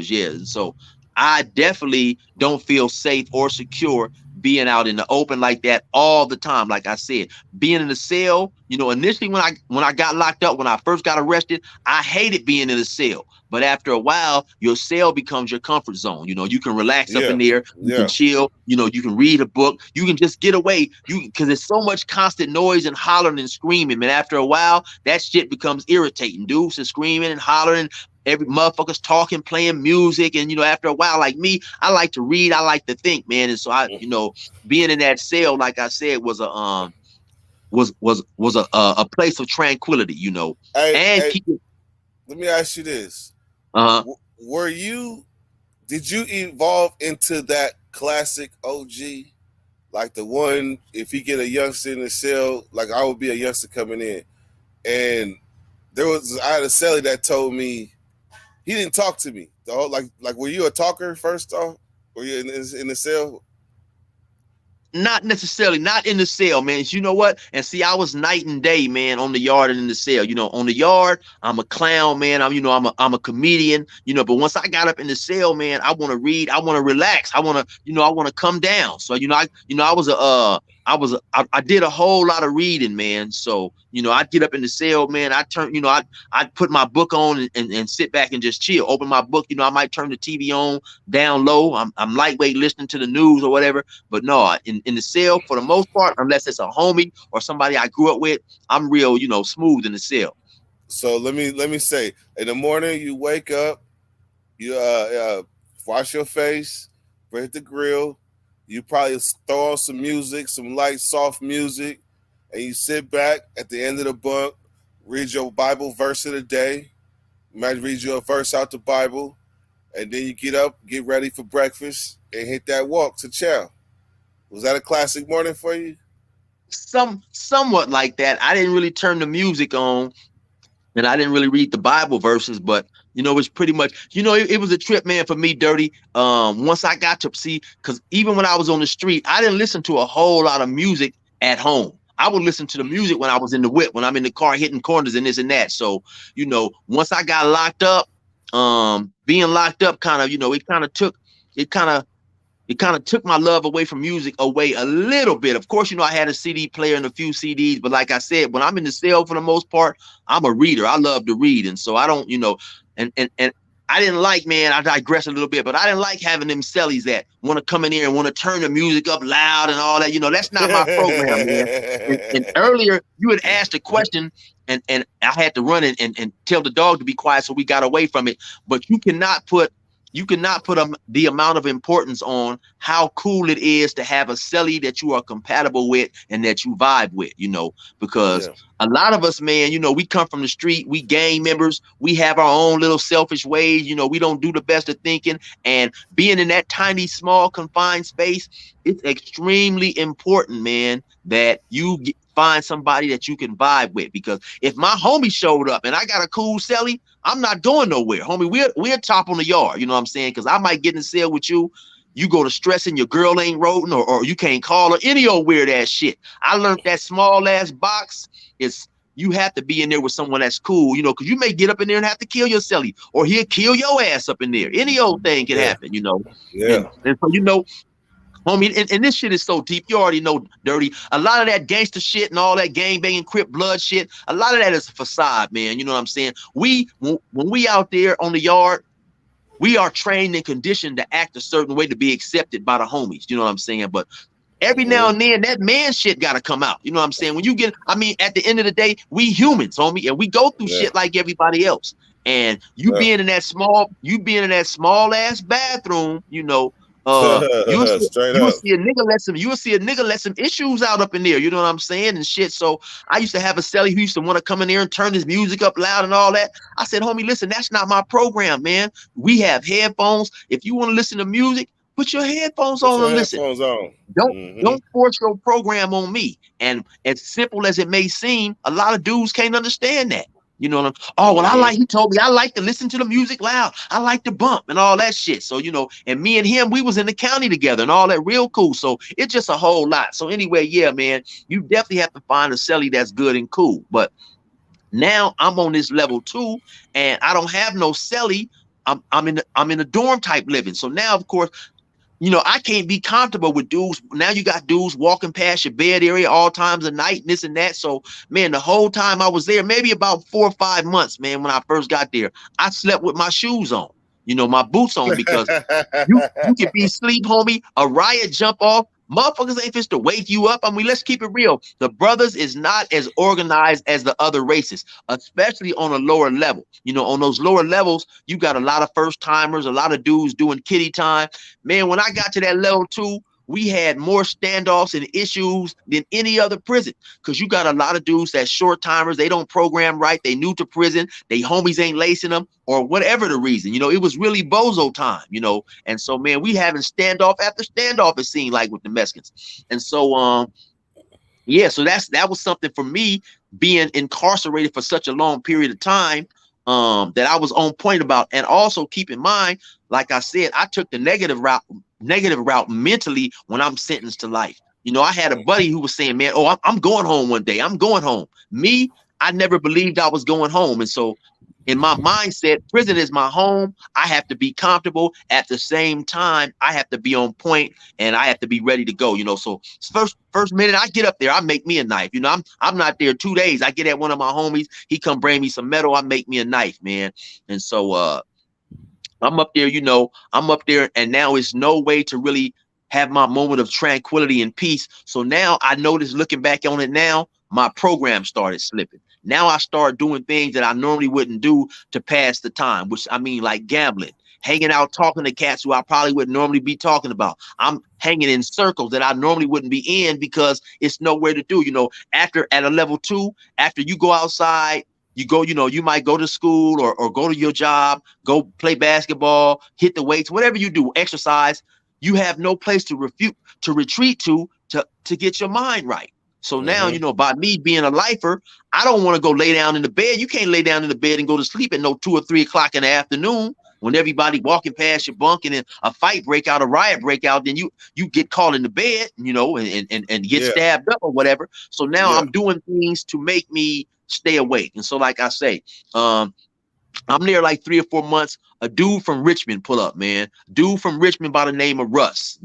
Yeah. So I definitely don't feel safe or secure being out in the open like that all the time. Like I said, being in the cell, you know, initially when I got locked up, when I first got arrested, I hated being in a cell. But after a while, your cell becomes your comfort zone. You know, you can relax up in there, you can chill, you know, you can read a book, you can just get away. Because there's so much constant noise and hollering and screaming. And after a while, that shit becomes irritating. Dudes are screaming and hollering. Every motherfucker's talking, playing music. And, you know, after a while, like me, I like to read. I like to think, man. And so I, you know, being in that cell, like I said, was a place of tranquility, you know. Let me ask you this. Did you evolve into that classic OG? Like the one, if you get a youngster in the cell, like I would be a youngster coming in. And I had a cellie that told me, he didn't talk to me. Like were you a talker first off? Were you in the cell? Not necessarily, not in the cell, man. You know what? And see, I was night and day, man, on the yard and in the cell. You know, on the yard, I'm a clown, man. I'm a comedian, you know, but once I got up in the cell, man, I want to read, I want to relax. I want to come down. So, I did a whole lot of reading, man. So, you know, I'd get up in the cell, man. I'd put my book on and sit back and just chill, open my book. You know, I might turn the TV on down low. I'm lightweight listening to the news or whatever. But no, in the cell, for the most part, unless it's a homie or somebody I grew up with, I'm real, you know, smooth in the cell. So let me say, in the morning, you wake up, you wash your face, break the grill. You probably throw on some music, some light, soft music, and you sit back at the end of the bunk, read your Bible verse of the day. You might read you a verse out the Bible, and then you get up, get ready for breakfast, and hit that walk to chow. Was that a classic morning for you? Somewhat like that. I didn't really turn the music on, and I didn't really read the Bible verses, but it's pretty much, it was a trip, man, for me, Dirty. Once I got to see, because even when I was on the street, I didn't listen to a whole lot of music at home. I would listen to the music when I was in the whip, when I'm in the car hitting corners and this and that. So, once I got locked up, being locked up kind of, it kind of took my love away from music away a little bit. Of course, I had a CD player and a few CDs, but like I said, when I'm in the cell for the most part, I'm a reader. I love to read. And so I don't, and I didn't like, man, I digress a little bit, but I didn't like having them cellies that want to come in here and want to turn the music up loud and all that. That's not my program, man. And earlier you had asked a question and I had to run and tell the dog to be quiet, so we got away from it. But you cannot put the amount of importance on how cool it is to have a celly that you are compatible with and that you vibe with, because a lot of us, man, we come from the street, we gang members, we have our own little selfish ways, we don't do the best of thinking, and being in that tiny, small, confined space, it's extremely important, man, that you find somebody that you can vibe with, because if my homie showed up and I got a cool celly, I'm not going nowhere, homie. We're top on the yard, you know what I'm saying? Because I might get in the cell with you. You go to stressing, your girl ain't roting, or you can't call her, any old weird ass shit. I learned that small ass box is you have to be in there with someone that's cool, because you may get up in there and have to kill your celly, or he'll kill your ass up in there. Any old thing can happen, Yeah. And so, homie, and this shit is so deep. You already know, Dirty. A lot of that gangster shit and all that gang banging, Crip blood shit, a lot of that is a facade, man. You know what I'm saying? When we out there on the yard, we are trained and conditioned to act a certain way to be accepted by the homies. You know what I'm saying? But every now and then, that man shit got to come out. You know what I'm saying? When you get, at the end of the day, we humans, homie, and we go through shit like everybody else. And you being in that small ass bathroom, you'll see a nigga let some issues out up in there, you know what I'm saying, and shit. So I used to have a celly who used to want to come in there and turn his music up loud and all that. I said, homie, listen, that's not my program, man. We have headphones. If you want to listen to music, put your headphones on and listen. Don't force your program on me. And as simple as it may seem, a lot of dudes can't understand that. You know what I'm he told me I like to listen to the music loud. I like to bump and all that shit. So, and me and him, we was in the county together and all that, real cool. So it's just a whole lot. So anyway, yeah, man, you definitely have to find a celly that's good and cool. But now I'm on this level 2 and I don't have no celly. I'm in a dorm type living. So now, of course, I can't be comfortable with dudes. Now you got dudes walking past your bed area all times of night and this and that. So, man, the whole time I was there, maybe about 4 or 5 months, man, when I first got there, I slept with my shoes on, my boots on, because you can be asleep, homie, a riot jump off. Motherfuckers ain't fit to wake you up. Let's keep it real. The brothers is not as organized as the other races, especially on a lower level. On those lower levels, you got a lot of first timers, a lot of dudes doing kiddie time. Man, when I got to that level 2, we had more standoffs and issues than any other prison, because you got a lot of dudes that's short timers. They don't program right. They new to prison. They homies ain't lacing them, or whatever the reason. It was really bozo time, and so, man, we having standoff after standoff, it seemed like, with the Mexicans. And so so that was something for me, being incarcerated for such a long period of time, that I was on point about. And also keep in mind, like I said, I took the negative route mentally when I'm sentenced to life. I had a buddy who was saying, man, I'm going home one day. I'm going home. Me, I never believed I was going home. And so in my mindset, prison is my home. I have to be comfortable. At the same time, I have to be on point and I have to be ready to go. So first minute I get up there, I make me a knife. I'm not there 2 days. I get at one of my homies. He come bring me some metal. I make me a knife, man. And so I'm up there, and now it's no way to really have my moment of tranquility and peace. So now I notice, looking back on it now, my program started slipping. Now I start doing things that I normally wouldn't do to pass the time, which like gambling, hanging out, talking to cats who I probably wouldn't normally be talking about. I'm hanging in circles that I normally wouldn't be in because it's nowhere to do. At a level 2, after you go outside You go, you might go to school or go to your job, go play basketball, hit the weights, whatever you do, exercise. You have no place to retreat to get your mind right. So now, by me being a lifer, I don't want to go lay down in the bed. You can't lay down in the bed and go to sleep at 2 or 3 o'clock in the afternoon when everybody walking past your bunk and then a fight break out, a riot break out. Then you get caught in the bed, and get stabbed up or whatever. So now I'm doing things to make me stay awake. And so, like I say, I'm there like 3 or 4 months. A dude from Richmond pull up, man. Dude from Richmond by the name of Russ.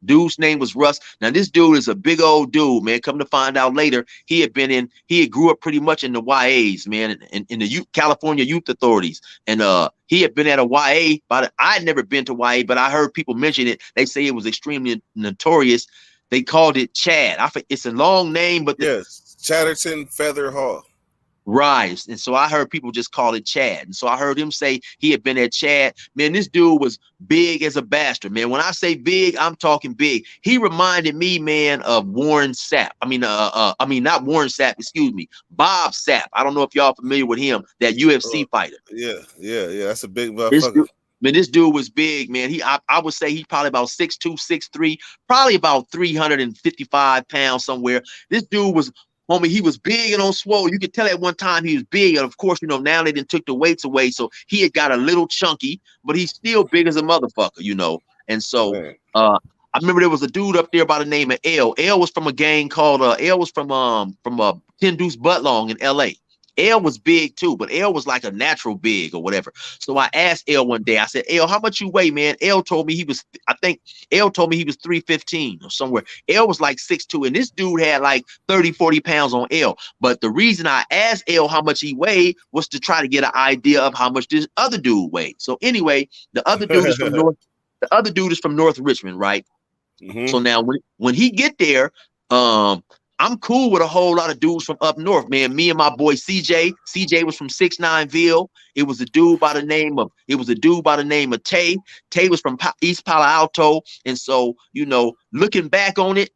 Dude's name was Russ. Now this dude is a big old dude, man. Come to find out later, he had grew up pretty much in the YAs, man, in the California Youth Authorities, and he had been at a YA. I'd never been to YA, but I heard people mention it. They say it was extremely notorious. They called it Chad. It's a long name, but yes, Chatterton Feather Hall. Rise. And so I heard people just call it Chad. And so I heard him say he had been at Chad. Man, this dude was big as a bastard, man. When I say big, I'm talking big. He reminded me, man, of Warren Sapp. Not Warren Sapp, excuse me, Bob Sapp. I don't know if y'all familiar with him, that UFC fighter. Yeah. That's a big motherfucker. This dude was big, man. I would say he's probably about 6'2", 6'3", probably about 355 pounds somewhere. This dude was, homie, he was big and on swole. You could tell at one time he was big. And of course, now they done took the weights away. So he had got a little chunky, but he's still big as a motherfucker, And so I remember there was a dude up there by the name of L. L was from a gang called L was from 10 Deuce Buttlong in LA. L was big too, but L was like a natural big or whatever. So I asked L one day, I said, L, how much you weigh, man? L told me he was 315 or somewhere. L was like 6'2", and this dude had like 30, 40 pounds on L. But the reason I asked L how much he weighed was to try to get an idea of how much this other dude weighed. So anyway, the other dude is from North Richmond, right? Mm-hmm. So now when he get there, I'm cool with a whole lot of dudes from up north, man. Me and my boy CJ. CJ was from 6'9"ville. It was a dude by the name of Tay. Tay was from East Palo Alto. And so, looking back on it,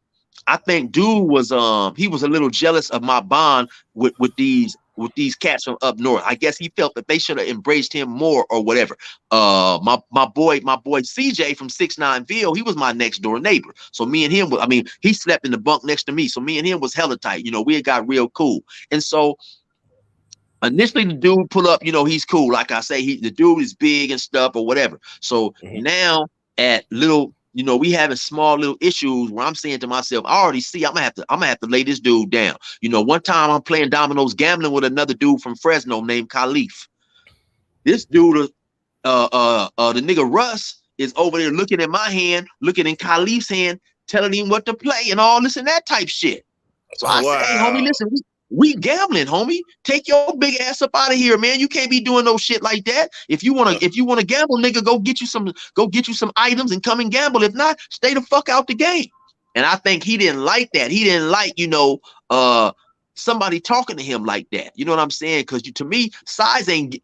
I think dude was he was a little jealous of my bond with these cats from up north. I guess he felt that they should have embraced him more or whatever. My boy CJ from 6'9"ville, he was my next door neighbor. So me and him, he slept in the bunk next to me. So me and him was hella tight. We had got real cool. And so initially the dude pull up, he's cool. Like I say, the dude is big and stuff or whatever. So now at little, we having small little issues where I'm saying to myself, I already see I'm gonna have to lay this dude down. One time I'm playing dominoes, gambling with another dude from Fresno named Khalif. This dude, the nigga Russ, is over there looking at my hand, looking in Khalif's hand, telling him what to play and all this and that type shit. So I said, hey, homie, listen, we gambling, homie. Take your big ass up out of here, man. You can't be doing no shit like that. If you wanna gamble, nigga, go get you some items and come and gamble. If not, stay the fuck out the game. And I think he didn't like that. He didn't like, somebody talking to him like that. You know what I'm saying? Because to me, size ain't,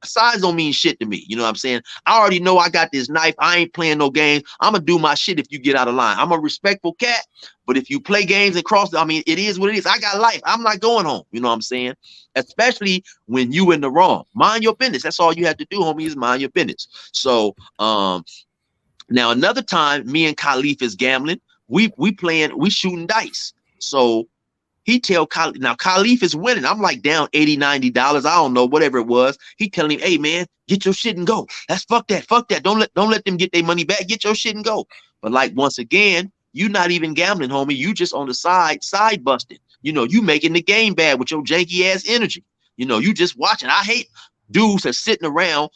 size don't mean shit to me. You know what I'm saying? I already know I got this knife. I ain't playing no games. I'm gonna do my shit if you get out of line. I'm a respectful cat, but if you play games and cross, it is what it is. I got life. I'm not going home. You know what I'm saying? Especially when you in the wrong. Mind your business. That's all you have to do, homie, is mind your business. So, now another time, me and Khalif is gambling. We shooting dice. So he tell Khalif, now Khalif is winning. I'm like down $80, $90. I don't know, whatever it was. He telling him, hey man, get your shit and go. That's fuck that. Don't let them get their money back. Get your shit and go. But like, once again, you not even gambling, homie. You just on the side busting. You making the game bad with your janky ass energy. You just watching. I hate dudes that's sitting around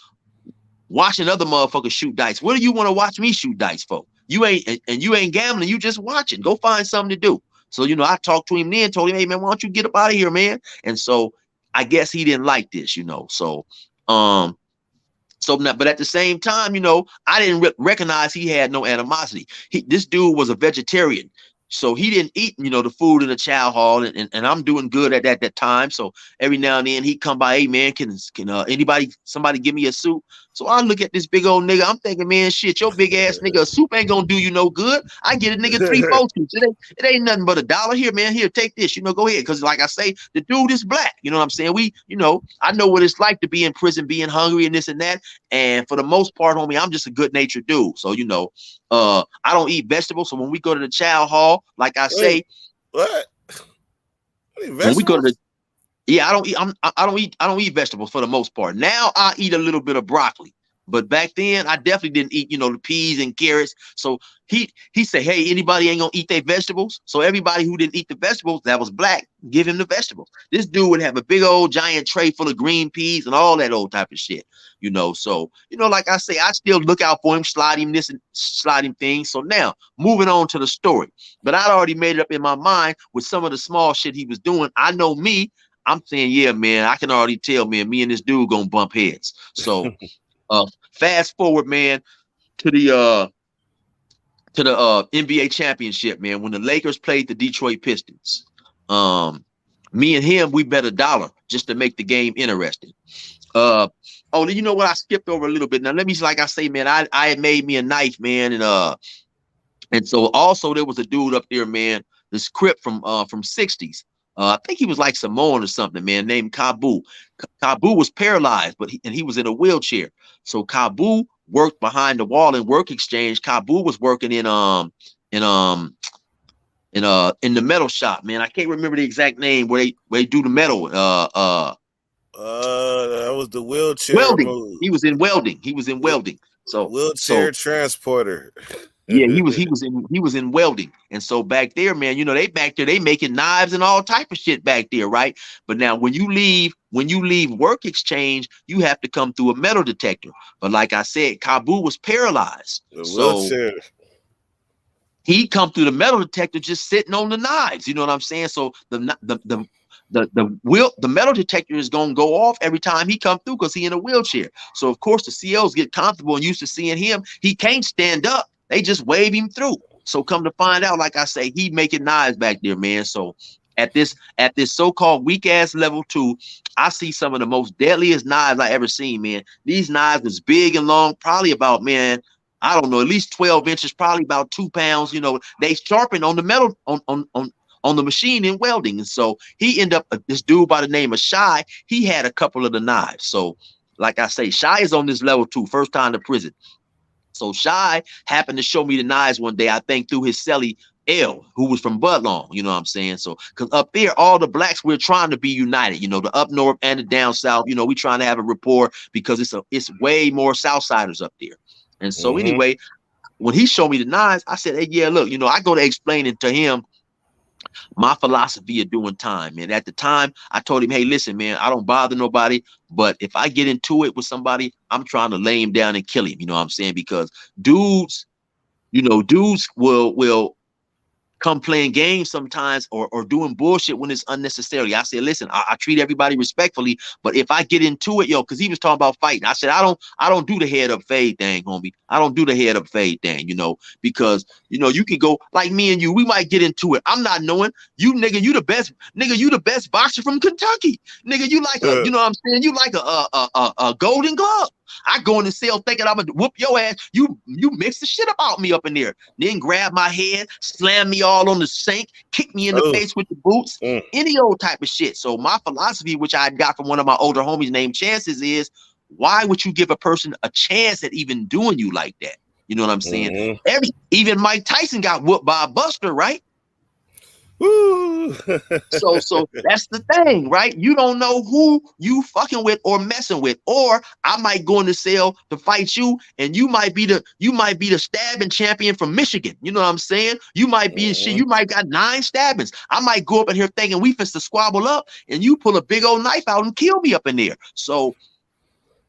watching other motherfuckers shoot dice. What do you want to watch me shoot dice for? You ain't gambling. You just watching. Go find something to do. So, I talked to him then, told him, hey, man, why don't you get up out of here, man? And so I guess he didn't like this, So, but at the same time, I didn't recognize he had no animosity. This dude was a vegetarian. So he didn't eat, the food in the chow hall, and I'm doing good at that time. So every now and then he come by, hey man, can somebody give me a soup? So I look at this big old nigga. I'm thinking, man, shit, your big ass nigga, a soup ain't gonna do you no good. I get a nigga 3-4 soups. It ain't nothing but $1 here, man. Here, take this. Go ahead. Cause like I say, the dude is black. You know what I'm saying? I know what it's like to be in prison, being hungry and this and that. And for the most part, homie, I'm just a good natured dude. So I don't eat vegetables. So when we go to the chow hall, like I say, what? When we go to I don't eat vegetables for the most part. Now I eat a little bit of broccoli, but back then I definitely didn't eat, the peas and carrots. So he said, hey, anybody ain't gonna eat their vegetables. So everybody who didn't eat the vegetables that was black, give him the vegetables. This dude would have a big old giant tray full of green peas and all that old type of shit. So like I say, I still look out for him, slide him this and slide him things. So now moving on to the story, but I'd already made it up in my mind with some of the small shit he was doing. I know me. I'm saying, yeah, man, I can already tell, man, me and this dude gonna bump heads. So fast forward, man, to the NBA championship, man, when the Lakers played the Detroit Pistons. Me and him, we bet $1 just to make the game interesting. You know what? I skipped over a little bit. Now let me, like I say, man, I had made me a knife, man, and so also there was a dude up there, man, this Crip from 60s. I think he was like Samoan or something, man, named Kabu. Kabu was paralyzed, but he was in a wheelchair. So Kabu worked behind the wall in Work Exchange. Kabu was working in the metal shop, man. I can't remember the exact name where they do the metal. That was the wheelchair welding. Move. He was in welding. So wheelchair transporter. Yeah, he was in welding. And so back there, man, they making knives and all type of shit back there, right? But now when you leave Work Exchange, you have to come through a metal detector. But like I said, Kabu was paralyzed. So he come through the metal detector just sitting on the knives. You know what I'm saying? So the metal detector is gonna go off every time he come through because he in a wheelchair. So of course the CLs get comfortable and used to seeing him. He can't stand up. They just wave him through. So come to find out, like I say, he making knives back there, man. So at this so-called weak ass level 2, I see some of the most deadliest knives I ever seen, man. These knives was big and long, probably about, man, I don't know, at least 12 inches, probably about 2 pounds. They sharpen on the metal on the machine in welding. And so he ended up, this dude by the name of Shy, he had a couple of the knives. So like I say, Shy is on this level 2, first time to prison. So Shy happened to show me the knives one day, I think through his cellie L, who was from Budlong, you know what I'm saying? So, because up there, all the blacks, we're trying to be united, the up north and the down south, we trying to have a rapport because it's way more Southsiders up there. And so anyway, when he showed me the knives, I said, hey, yeah, look, I go to explaining to him my philosophy of doing time, man. At the time, I told him, hey, listen, man, I don't bother nobody, but if I get into it with somebody, I'm trying to lay him down and kill him, you know what I'm saying? Because dudes will come playing games sometimes or doing bullshit when it's unnecessary. I said, listen, I treat everybody respectfully, but if I get into it, because he was talking about fighting. I said, I don't do the head up fade thing, homie. I don't do the head up fade thing, because, you can go like me and you, we might get into it. I'm not knowing you, nigga, you the best boxer from Kentucky. Nigga, you like you know what I'm saying? You like a golden glove. I go in the cell thinking I'm gonna whoop your ass. You mix the shit about me up in there. Then grab my head, slam me all on the sink, kick me in the face with the boots, any old type of shit. So my philosophy, which I got from one of my older homies named Chances, is why would you give a person a chance at even doing you like that? You know what I'm saying? Even Mike Tyson got whooped by a buster, right? Woo. So that's the thing, right? You don't know who you fucking with or messing with, or I might go in the cell to fight you, and you might be the stabbing champion from Michigan. You know what I'm saying? You might be shit. You might got 9 stabbings. I might go up in here thinking we finna squabble up, and you pull a big old knife out and kill me up in there. So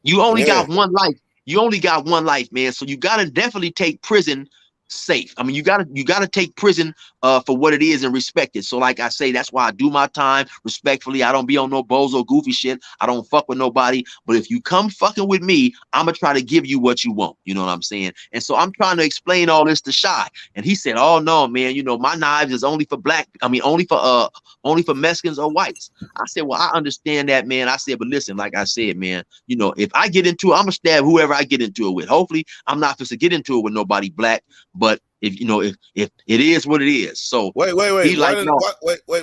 you only got one life. You only got one life, man. So you gotta definitely take prison safe. I mean, you gotta take prison for what it is and respect it. So like I say, that's why I do my time respectfully. I don't be on no bozo goofy shit. I don't fuck with nobody. But if you come fucking with me, I'm gonna try to give you what you want. You know what I'm saying? And so I'm trying to explain all this to Shy. And he said, oh no, man, you know, my knives is only for only for Mexicans or whites. I said, well, I understand that, man. I said, but listen, like I said, man, you know, if I get into it, I'm gonna stab whoever I get into it with. Hopefully I'm not supposed to get into it with nobody black. But if you know, if it is what it is. So wait. He Why like, no.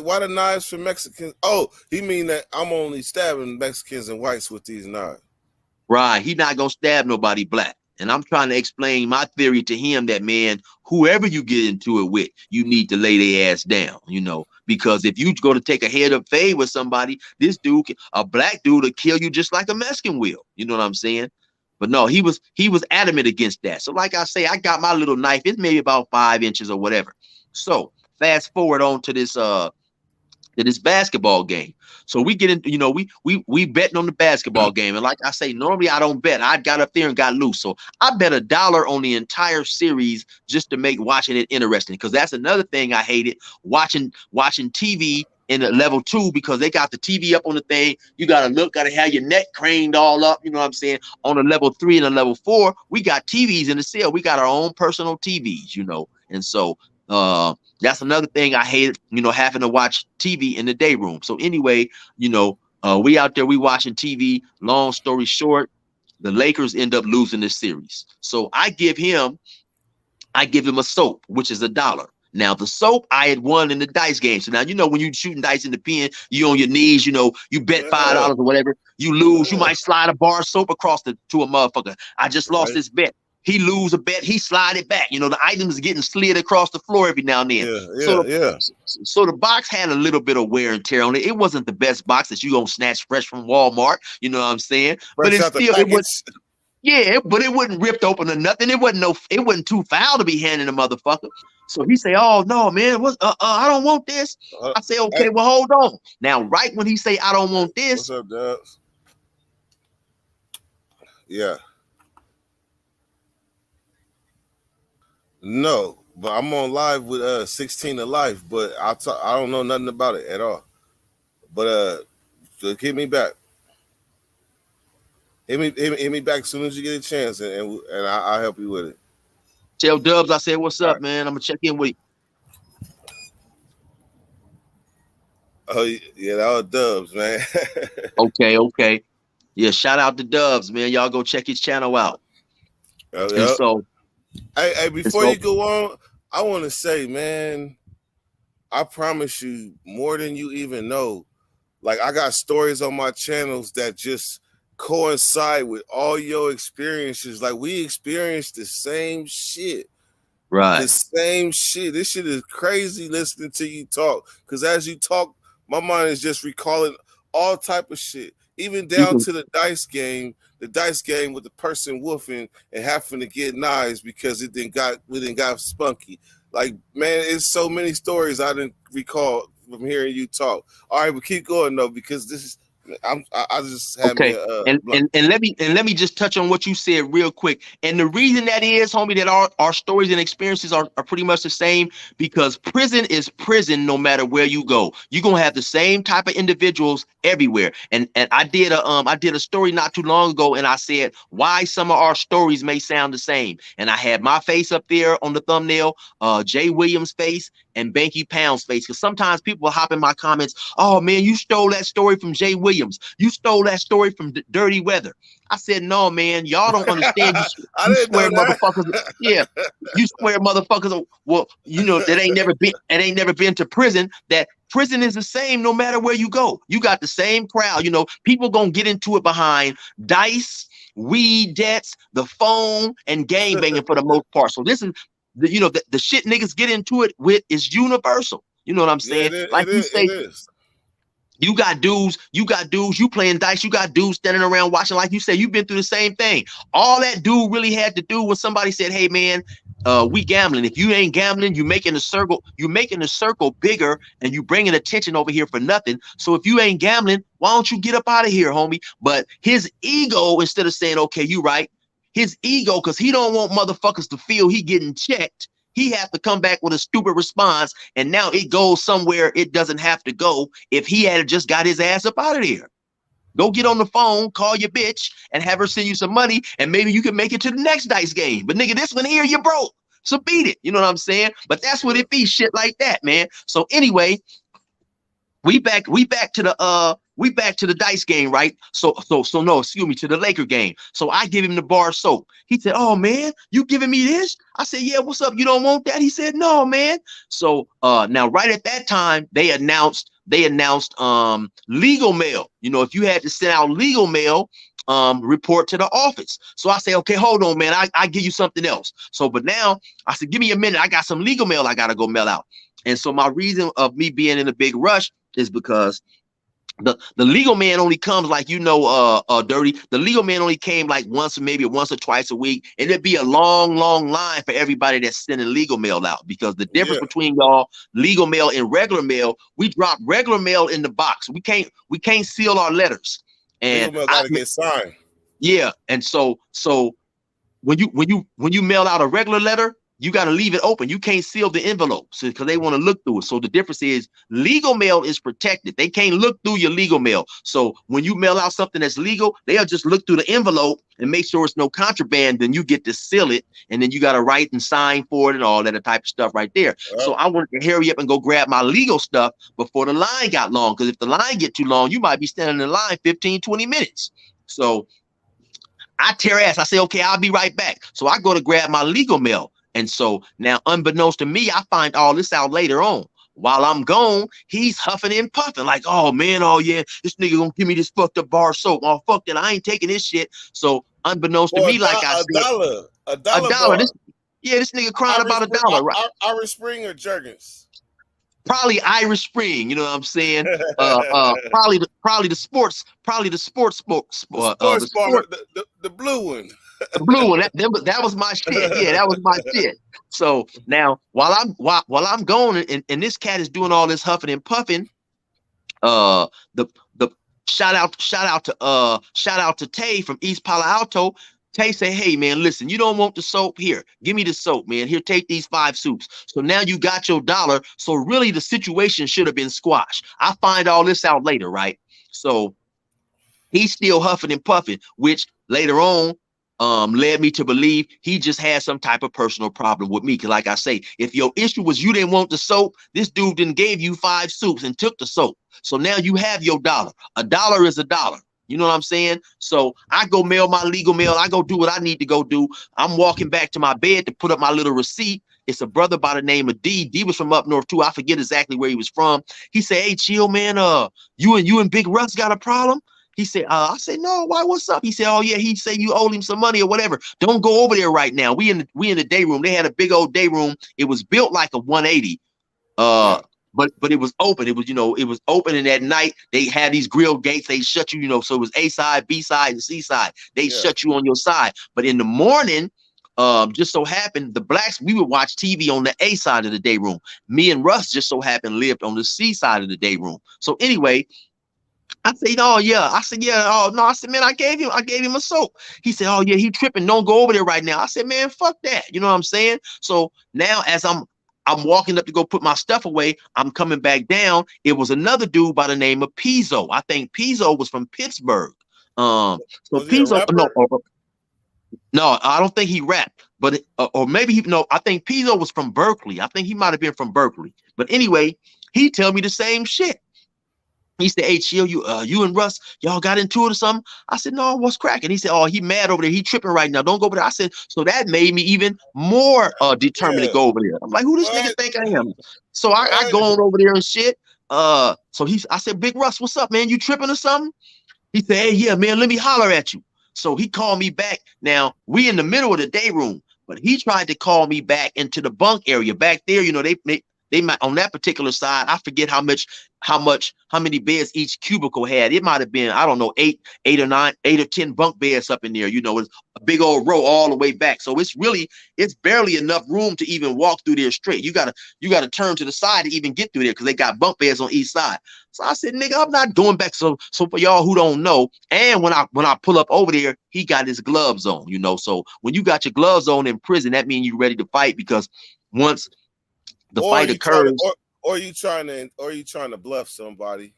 why the knives for Mexicans? Oh, he mean that I'm only stabbing Mexicans and whites with these knives. Right. He not gonna stab nobody black. And I'm trying to explain my theory to him that, man, whoever you get into it with, you need to lay their ass down, you know, because if you go to take a head up fade with somebody, this dude, a black dude, will kill you just like a Mexican will. You know what I'm saying? But no, he was adamant against that. So like I say, I got my little knife. It's maybe about 5 inches or whatever. So fast forward on to this basketball game. So we get into, you know, we betting on the basketball game. And like I say, normally I don't bet. I got up there and got loose. So I bet $1 on the entire series just to make watching it interesting. Because that's another thing I hated, watching TV in a level 2, because they got the TV up on the thing. You gotta have your neck craned all up. You know what I'm saying? On a level 3 and a level 4, we got TVs in the cell. We got our own personal TVs, you know. And so that's another thing I hated, you know, having to watch TV in the day room. So anyway, you know, we out there, we watching TV. Long story short, the Lakers end up losing this series. So I give him a soap, which is $1. Now, the soap I had won in the dice game. So now, you know, when you shooting dice in the pen, you on your knees, you know, you bet $5 or whatever, you lose, you might slide a bar of soap across to a motherfucker. I just lost this bet. He lose a bet, he slide it back. You know, the items getting slid across the floor every now and then. So the box had a little bit of wear and tear on it. It wasn't the best box that you gonna snatch fresh from Walmart. You know what I'm saying? But it was. Yeah, but it wasn't ripped open or nothing. It wasn't too foul to be handing a motherfucker. So he say, "Oh no, man, I don't want this." I say, "Okay, well, hold on." Now, right when he say, "I don't want this," what's up, Dubs? Yeah. No, but I'm on live with 16 to life, but I don't know nothing about it at all. But so hit me back. Hit me back as soon as you get a chance, and I'll help you with it. Tell Dubs I said, "What's up, man? I'm gonna check in with you." Oh yeah, that was Dubs, man. Okay. Yeah, shout out to Dubs, man. Y'all go check his channel out. Yep. And so, hey, before you go on, I want to say, man, I promise you, more than you even know, like I got stories on my channels that just coincide with all your experiences. Like we experienced the same shit. right. The same shit. This shit is crazy listening to you talk. Because as you talk, my mind is just recalling all type of shit. Even down to the dice game with the person woofing and having to get knives because we didn't got spunky. Like, man, it's so many stories I didn't recall from hearing you talk. All right, but keep going though, because this is I just have okay. And let me just touch on what you said real quick. And the reason that is, homie, that our stories and experiences are pretty much the same, because prison is prison no matter where you go. You're gonna have the same type of individuals everywhere. And I did a story not too long ago, and I said why some of our stories may sound the same. And I had my face up there on the thumbnail, Jay Williams' face, and Banky Pound's face. Because sometimes people will hop in my comments, "Oh man, you stole that story from Jay Williams. You stole that story from Dirty Weather." I said, "No, man, y'all don't understand. You swear motherfuckers. Yeah, you swear motherfuckers. Well, you know that ain't never been to prison. That prison is the same no matter where you go. You got the same crowd. You know, people gonna get into it behind dice, weed debts, the phone, and gang banging for the most part. So this is the shit niggas get into it with is universal. You know what I'm saying? You got dudes, you playing dice, you got dudes standing around watching, like you said, you've been through the same thing. All that dude really had to do was somebody said, "Hey man, we gambling. If you ain't gambling, you're making the circle bigger, and you bringing attention over here for nothing. So if you ain't gambling, why don't you get up out of here, homie?" But his ego, instead of saying, "Okay, you right," his ego, because he don't want motherfuckers to feel he getting checked, he has to come back with a stupid response, and now it goes somewhere it doesn't have to go if he had just got his ass up out of there. Go get on the phone, call your bitch, and have her send you some money, and maybe you can make it to the next dice game. But nigga, this one here, you broke. So beat it. You know what I'm saying? But that's what it be, shit like that, man. So anyway, we back to the dice game, right? So no, excuse me, to the Laker game. So I give him the bar soap. He said, "Oh man, you giving me this?" I said, "Yeah, what's up? You don't want that?" He said, "No, man." So now right at that time, they announced legal mail. You know, if you had to send out legal mail, report to the office. So I say, okay, hold on, man. I give you something else. So, but now I said, give me a minute. I got some legal mail I gotta go mail out. And so my reason of me being in a big rush is because the legal man only comes like, you know, Dirty. The legal man only came like once or twice a week, and it'd be a long line for everybody that's sending legal mail out, because the difference between y'all legal mail and regular mail, we drop regular mail in the box. We can't seal our letters, and legal mail gotta get signed. Yeah, and so when you mail out a regular letter, you got to leave it open. You can't seal the envelopes because they want to look through it. So the difference is legal mail is protected. They can't look through your legal mail. So when you mail out something that's legal, they'll just look through the envelope and make sure it's no contraband. Then you get to seal it, and then you got to write and sign for it and all that type of stuff right there. So I wanted to hurry up and go grab my legal stuff before the line got long, because if the line get too long, you might be standing in line 15, 20 minutes. So I tear ass. I say, okay, I'll be right back. So I go to grab my legal mail. And so now, unbeknownst to me, I find all this out later on. While I'm gone, he's huffing and puffing like, oh man, oh yeah, this nigga gonna give me this fucked up bar soap. Oh fuck that, I ain't taking this shit. So unbeknownst to me, like I said, a dollar. This nigga crying about $1, right? Irish Spring or Jergens? Probably Irish Spring, you know what I'm saying? Probably the sports bar, the blue one. The blue one, that was my shit. Yeah, that was my shit. So now while I'm going and this cat is doing all this huffing and puffing, the shout out to Tay from East Palo Alto. Tay say, hey man, listen, you don't want the soap? Here, give me the soap, man. Here, take these 5 soups. So now you got your $1. So really the situation should have been squashed. I find all this out later, right? So he's still huffing and puffing, which later on led me to believe he just had some type of personal problem with me. Cause like I say, if your issue was you didn't want the soap, this dude didn't gave you 5 soups and took the soap. So now you have your $1. $1 is $1. You know what I'm saying? So I go mail my legal mail. I go do what I need to go do. I'm walking back to my bed to put up my little receipt. It's a brother by the name of D. D was from up north too. I forget exactly where he was from. He said, hey, chill, man. You and Big Russ got a problem? He said, I said, no, why, what's up? He said, oh yeah, he said you owed him some money or whatever. Don't go over there right now. We in the day room. They had a big old day room. It was built like a 180. But it was open. It was, it was open, and at night they had these grill gates. They shut you, so it was A side, B side, and C side. They shut you on your side. But in the morning, just so happened the blacks, we would watch TV on the A side of the day room. Me and Russ just so happened lived on the C side of the day room. So anyway, I said, oh yeah. I said, yeah. Oh no. I said, man, I gave him a soap. He said, oh yeah, he tripping. Don't go over there right now. I said, man, fuck that. You know what I'm saying? So now as I'm walking up to go put my stuff away, I'm coming back down. It was another dude by the name of Pizzo. I think Pizzo was from Pittsburgh. So Pizzo, no, I don't think he rapped, but or maybe I think Pizzo was from Berkeley. I think he might have been from Berkeley. But anyway, he tell me the same shit. He said, hey, chill, you and Russ, y'all got into it or something? I said, no, what's cracking? He said, oh, he mad over there. He tripping right now. Don't go over there. I said, so that made me even more determined to go over there. I'm like, who this nigga think I am? So I go on over there and shit. I said, Big Russ, what's up, man? You tripping or something? He said, hey, yeah, man, let me holler at you. So he called me back. Now, we in the middle of the day room, but he tried to call me back into the bunk area. Back there, they might, on that particular side, I forget how many beds each cubicle had. It might have been, I don't know, 8 or 10 bunk beds up in there. It's a big old row all the way back. So it's barely enough room to even walk through there straight. You gotta turn to the side to even get through there because they got bunk beds on each side. So I said, nigga, I'm not going back. So for y'all who don't know, and when I pull up over there, he got his gloves on, So when you got your gloves on in prison, that means you're ready to fight, because once the Or fight you trying to, occurs, or you trying to bluff somebody.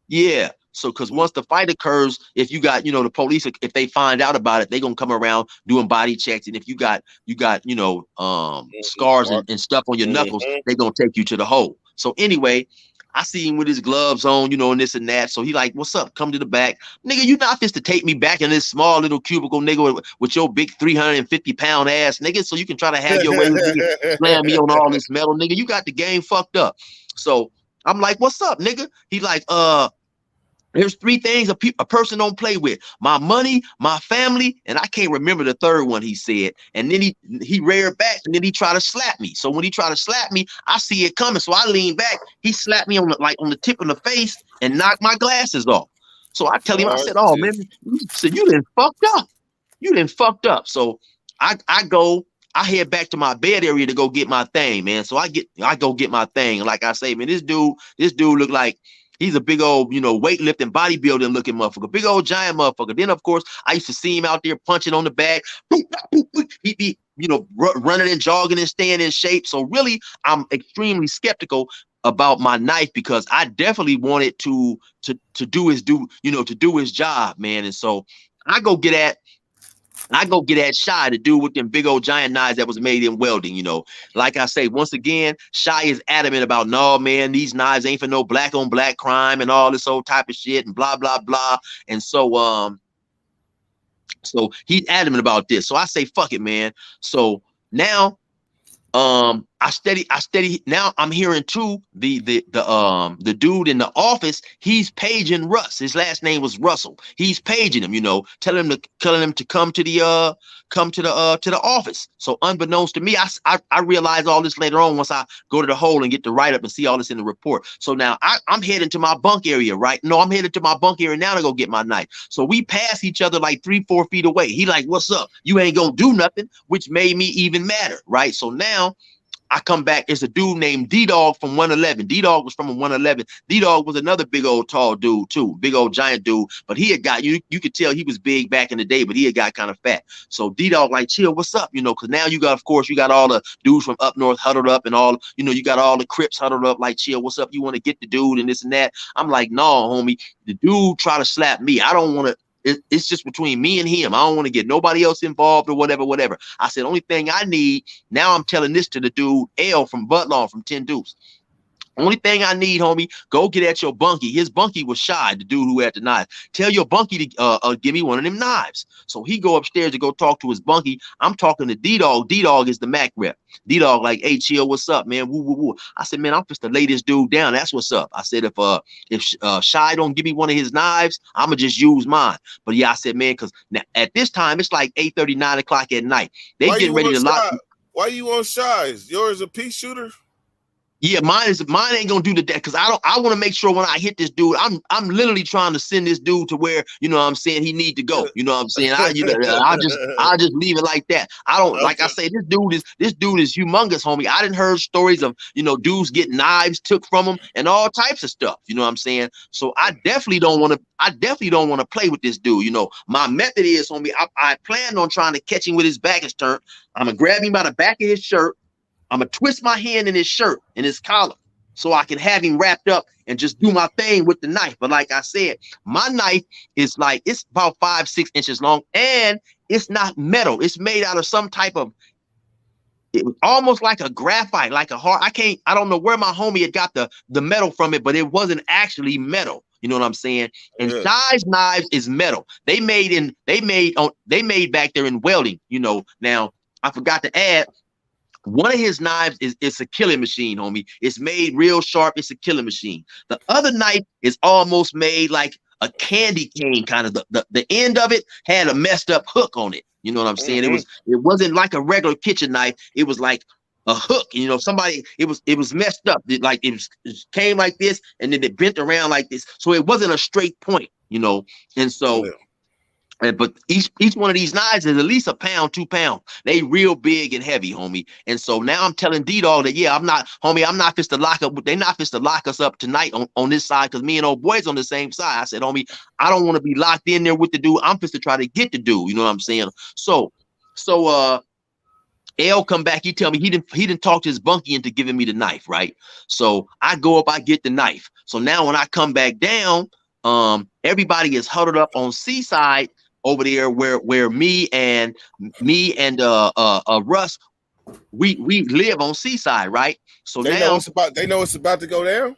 yeah. So, because once the fight occurs, if you got, the police, if they find out about it, they're gonna come around doing body checks, and if you got, scars and stuff on your knuckles, they're gonna take you to the hole. So anyway, I see him with his gloves on, and this and that. So he like, "What's up? Come to the back, nigga. You not just to take me back in this small little cubicle, nigga, with your big 350-pound ass, nigga. So you can try to have your way with me, slam me on all this metal, nigga. You got the game fucked up." So I'm like, "What's up, nigga?" He like, there's 3 things a person don't play with: my money, my family, and I can't remember the third one he said. And then he reared back, and then he tried to slap me. So when he tried to slap me, I see it coming. So I lean back. He slapped me on the tip of the face and knocked my glasses off. So I tell him, I said, "Oh man," so you done fucked up. You done fucked up. So I head back to my bed area to go get my thing, man. So I go get my thing. And like I say, man, this dude looked like he's a big old, weightlifting, bodybuilding looking motherfucker, big old giant motherfucker. Then, of course, I used to see him out there punching on the bag. He'd be, running and jogging and staying in shape. So really, I'm extremely skeptical about my knife because I definitely wanted to do his job, man. And so I go get at Shy, the dude with them big old giant knives that was made in welding, Like I say, once again, Shy is adamant about, "No, man, these knives ain't for no black on black crime and all this old type of shit and blah, blah, blah." And so, so he's adamant about this. So I say, "Fuck it, man." So now, I steady. Now I'm hearing too, the dude in the office, he's paging Russ. His last name was Russell. He's paging him, telling him to come to the office. So unbeknownst to me, I realize all this later on once I go to the hole and get the write up and see all this in the report. So now I'm heading to my bunk area, right? No, I'm headed to my bunk area now to go get my knife. So we pass each other like 3-4 feet away. He like, "What's up? You ain't gonna do nothing," which made me even madder, right? So now I come back. It's a dude named D-Dog from 111. D-Dog was from a 111. D-Dog was another big old tall dude too, big old giant dude. But he had got, you could tell he was big back in the day, but he had got kind of fat. So D-Dog like, "Chill, what's up?" Because now you got all the dudes from up north huddled up and all, you got all the Crips huddled up like, "Chill, what's up? You want to get the dude and this and that?" I'm like, "No, homie, the dude try to slap me. I don't want to. It's just between me and him. I don't want to get nobody else involved or whatever." I said, "Only thing I need," now I'm telling this to the dude, L from Butlaw from 10 Deuce. "Only thing I need, homie, go get at your bunkie." His bunkie was Shy, the dude who had the knife. "Tell your bunkie to give me one of them knives." So he go upstairs to go talk to his bunkie. I'm talking to D-Dog. D-Dog is the Mac rep. D-Dog like, "Hey, chill, what's up, man? Woo, woo, woo." I said, "Man, I'm just to lay this dude down. That's what's up." I said, if Shy don't give me one of his knives, I'm going to just use mine. But yeah, I said, man, because now at this time, it's like 8:30, 9 o'clock at night. They getting ready to lock. Why you on Shy's? Yours a pea shooter? Yeah, mine ain't gonna do the death because I want to make sure when I hit this dude, I'm literally trying to send this dude to where what I'm saying he need to go. You know what I'm saying? I'll just leave it like that. I don't like I say this dude is humongous, homie. I didn't heard stories of dudes getting knives took from them and all types of stuff. You know what I'm saying? So I definitely don't want to play with this dude. My method is, homie, I plan on trying to catch him with his back is turned. I'm gonna grab him by the back of his shirt. I'm going to twist my hand in his shirt, in his collar, so I can have him wrapped up and just do my thing with the knife. But like I said, my knife is it's about 5-6 inches long, and it's not metal. It's made out of some type of, it was almost like a graphite, like a hard, I don't know where my homie had got the metal from it, but it wasn't actually metal. You know what I'm saying? And Shy's knives is metal. They made back there in welding, Now, I forgot to add, one of his knives it's a killing machine, homie. It's made real sharp. It's a killing machine. The other knife is almost made like a candy cane, kind of. The end of it had a messed up hook on it. You know what I'm saying? It wasn't like a regular kitchen knife. It was like a hook. Somebody, it was messed up. It came like this, and then it bent around like this. So it wasn't a straight point, And so. But each one of these knives is at least 1 pound, 2 pounds. They real big and heavy, homie. And so now I'm telling D-Dog that, yeah, I'm not fist to lock up. They not fist to lock us up tonight on this side because me and old boys on the same side. I said, homie, I don't want to be locked in there with the dude. I'm fist to try to get the dude. You know what I'm saying? So L come back, he tell me he didn't talk to his bunkie into giving me the knife, right? So I go up, I get the knife. So now when I come back down, everybody is huddled up on Seaside over there where me and Russ, we live on Seaside, right? So they now know it's about to go down.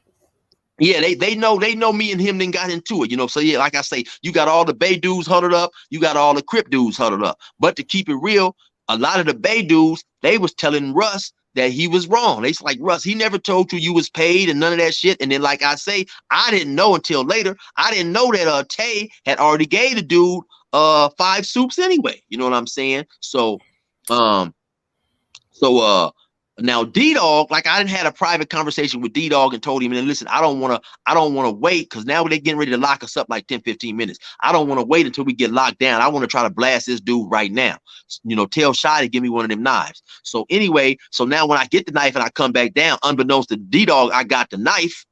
Yeah, they know me and him then got into it, you know. So yeah, like I say, you got all the Bay dudes huddled up, you got all the Crip dudes huddled up. But to keep it real, a lot of the Bay dudes, they was telling Russ that he was wrong. They's like, Russ, he never told you was paid and none of that shit. And then, like I say, I didn't know until later. I didn't know that Tay had already gave the dude 5 soups anyway. You know what I'm saying? So now D-Dog, like I didn't had a private conversation with D-Dog and told him, and listen, I don't want to wait, because now they're getting ready to lock us up like 10, 15 minutes. I don't want to wait until we get locked down. I want to try to blast this dude right now. You know, tell Shy to give me one of them knives. So anyway, so now when I get the knife and I come back down, unbeknownst to D-Dog, I got the knife.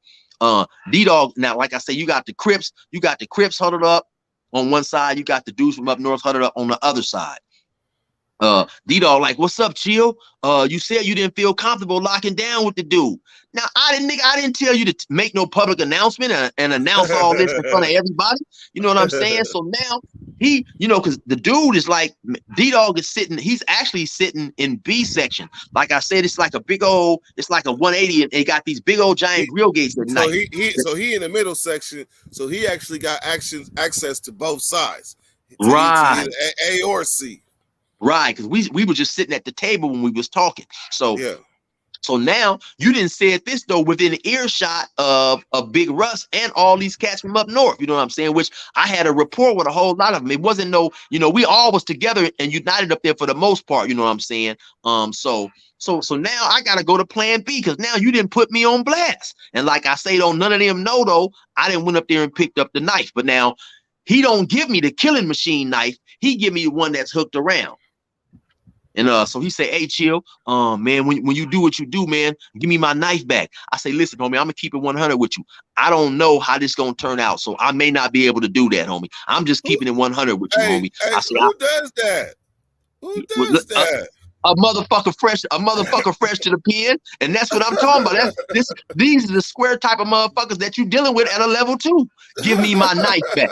D-Dog, now, like I say, you got the Crips huddled up on one side, you got the dudes from up north huddled up on the other side. D-Dog like, what's up, Chill? You said you didn't feel comfortable locking down with the dude. Now, I didn't tell you to make no public announcement and announce all this in front of everybody. You know what I'm saying? So now he, you know, because the dude is like, D-Dog is sitting, he's actually sitting in B section. Like I said, it's like a big old, it's like a 180, and it got these big old giant grill gates at night. So he in the middle section, so he actually got access to both sides. Right. A or C. Right, because we were just sitting at the table when we was talking. So yeah. So now you didn't say this though within earshot of Big Russ and all these cats from up north. You know what I'm saying? Which I had a rapport with a whole lot of them. It wasn't no, you know, we all was together and united up there for the most part. You know what I'm saying? So now I gotta go to Plan B, because now you didn't put me on blast. And like I say, though, none of them know though, I didn't went up there and picked up the knife. But now he don't give me the killing machine knife. He give me one that's hooked around. And so he say, hey, Chill, man, when you do what you do, man, give me my knife back. I say, listen, homie, I'm gonna keep it 100 with you. I don't know how this gonna turn out, so I may not be able to do that, homie. I'm just keeping it 100 with you, homie. I say, who does that? Who does that? A motherfucker fresh to the pen, and that's what I'm talking about. These are the square type of motherfuckers that you dealing with at a level 2. Give me my knife back.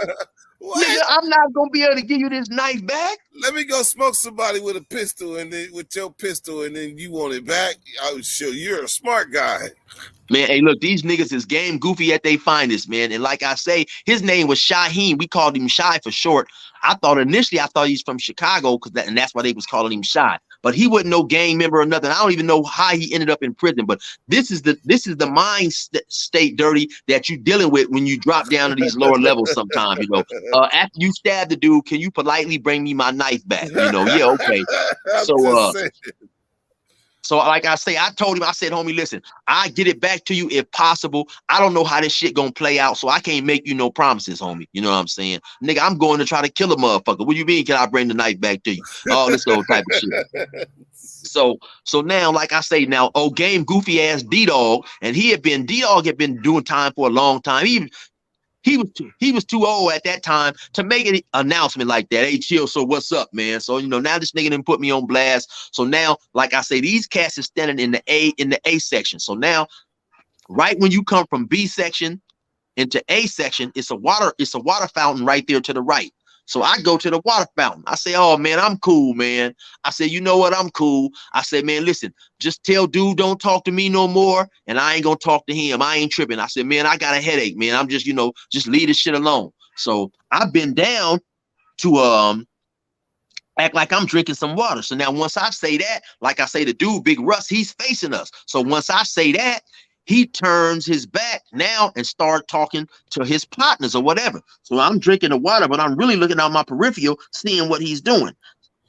Nigga, I'm not gonna be able to give you this knife back. Let me go smoke somebody with a pistol, and then with your pistol, and then you want it back. I was sure you're a smart guy. Man, hey, look, these niggas is game goofy at their finest, man. And like I say, his name was Shaheen. We called him Shy for short. I thought he's from Chicago, and that's why they was calling him Shy. But he wasn't no gang member or nothing. I don't even know how he ended up in prison. But this is the mind state, Dirty, that you dealing with when you drop down to these lower levels. Sometimes, you know, after you stab the dude, can you politely bring me my knife back? You know, yeah, okay. So like I say, I told him, I said, homie, listen, I get it back to you if possible. I don't know how this shit gonna play out, so I can't make you no promises, homie. You know what I'm saying? Nigga, I'm going to try to kill a motherfucker. What you mean, can I bring the knife back to you? All this old type of shit. So now, like I say, now, old game goofy ass D-Dog, and D-Dog had been doing time for a long time. He was too old at that time to make an announcement like that. Hey, Chill, so what's up, man? So, you know, now this nigga didn't put me on blast. So now, like I say, these cats is standing in the A section. So now, right when you come from B section into A section, it's a water fountain right there to the right. So I go to the water fountain. I say, oh, man, I'm cool, man. I say, you know what? I'm cool. I say, man, listen, just tell dude don't talk to me no more, and I ain't going to talk to him. I ain't tripping. I said, man, I got a headache, man. I'm just, you know, just leave this shit alone. So I've been down to act like I'm drinking some water. So now once I say that, like I say, the dude, Big Russ, he's facing us. So once I say that, he turns his back now and start talking to his partners or whatever. So I'm drinking the water, but I'm really looking out my peripheral, seeing what he's doing.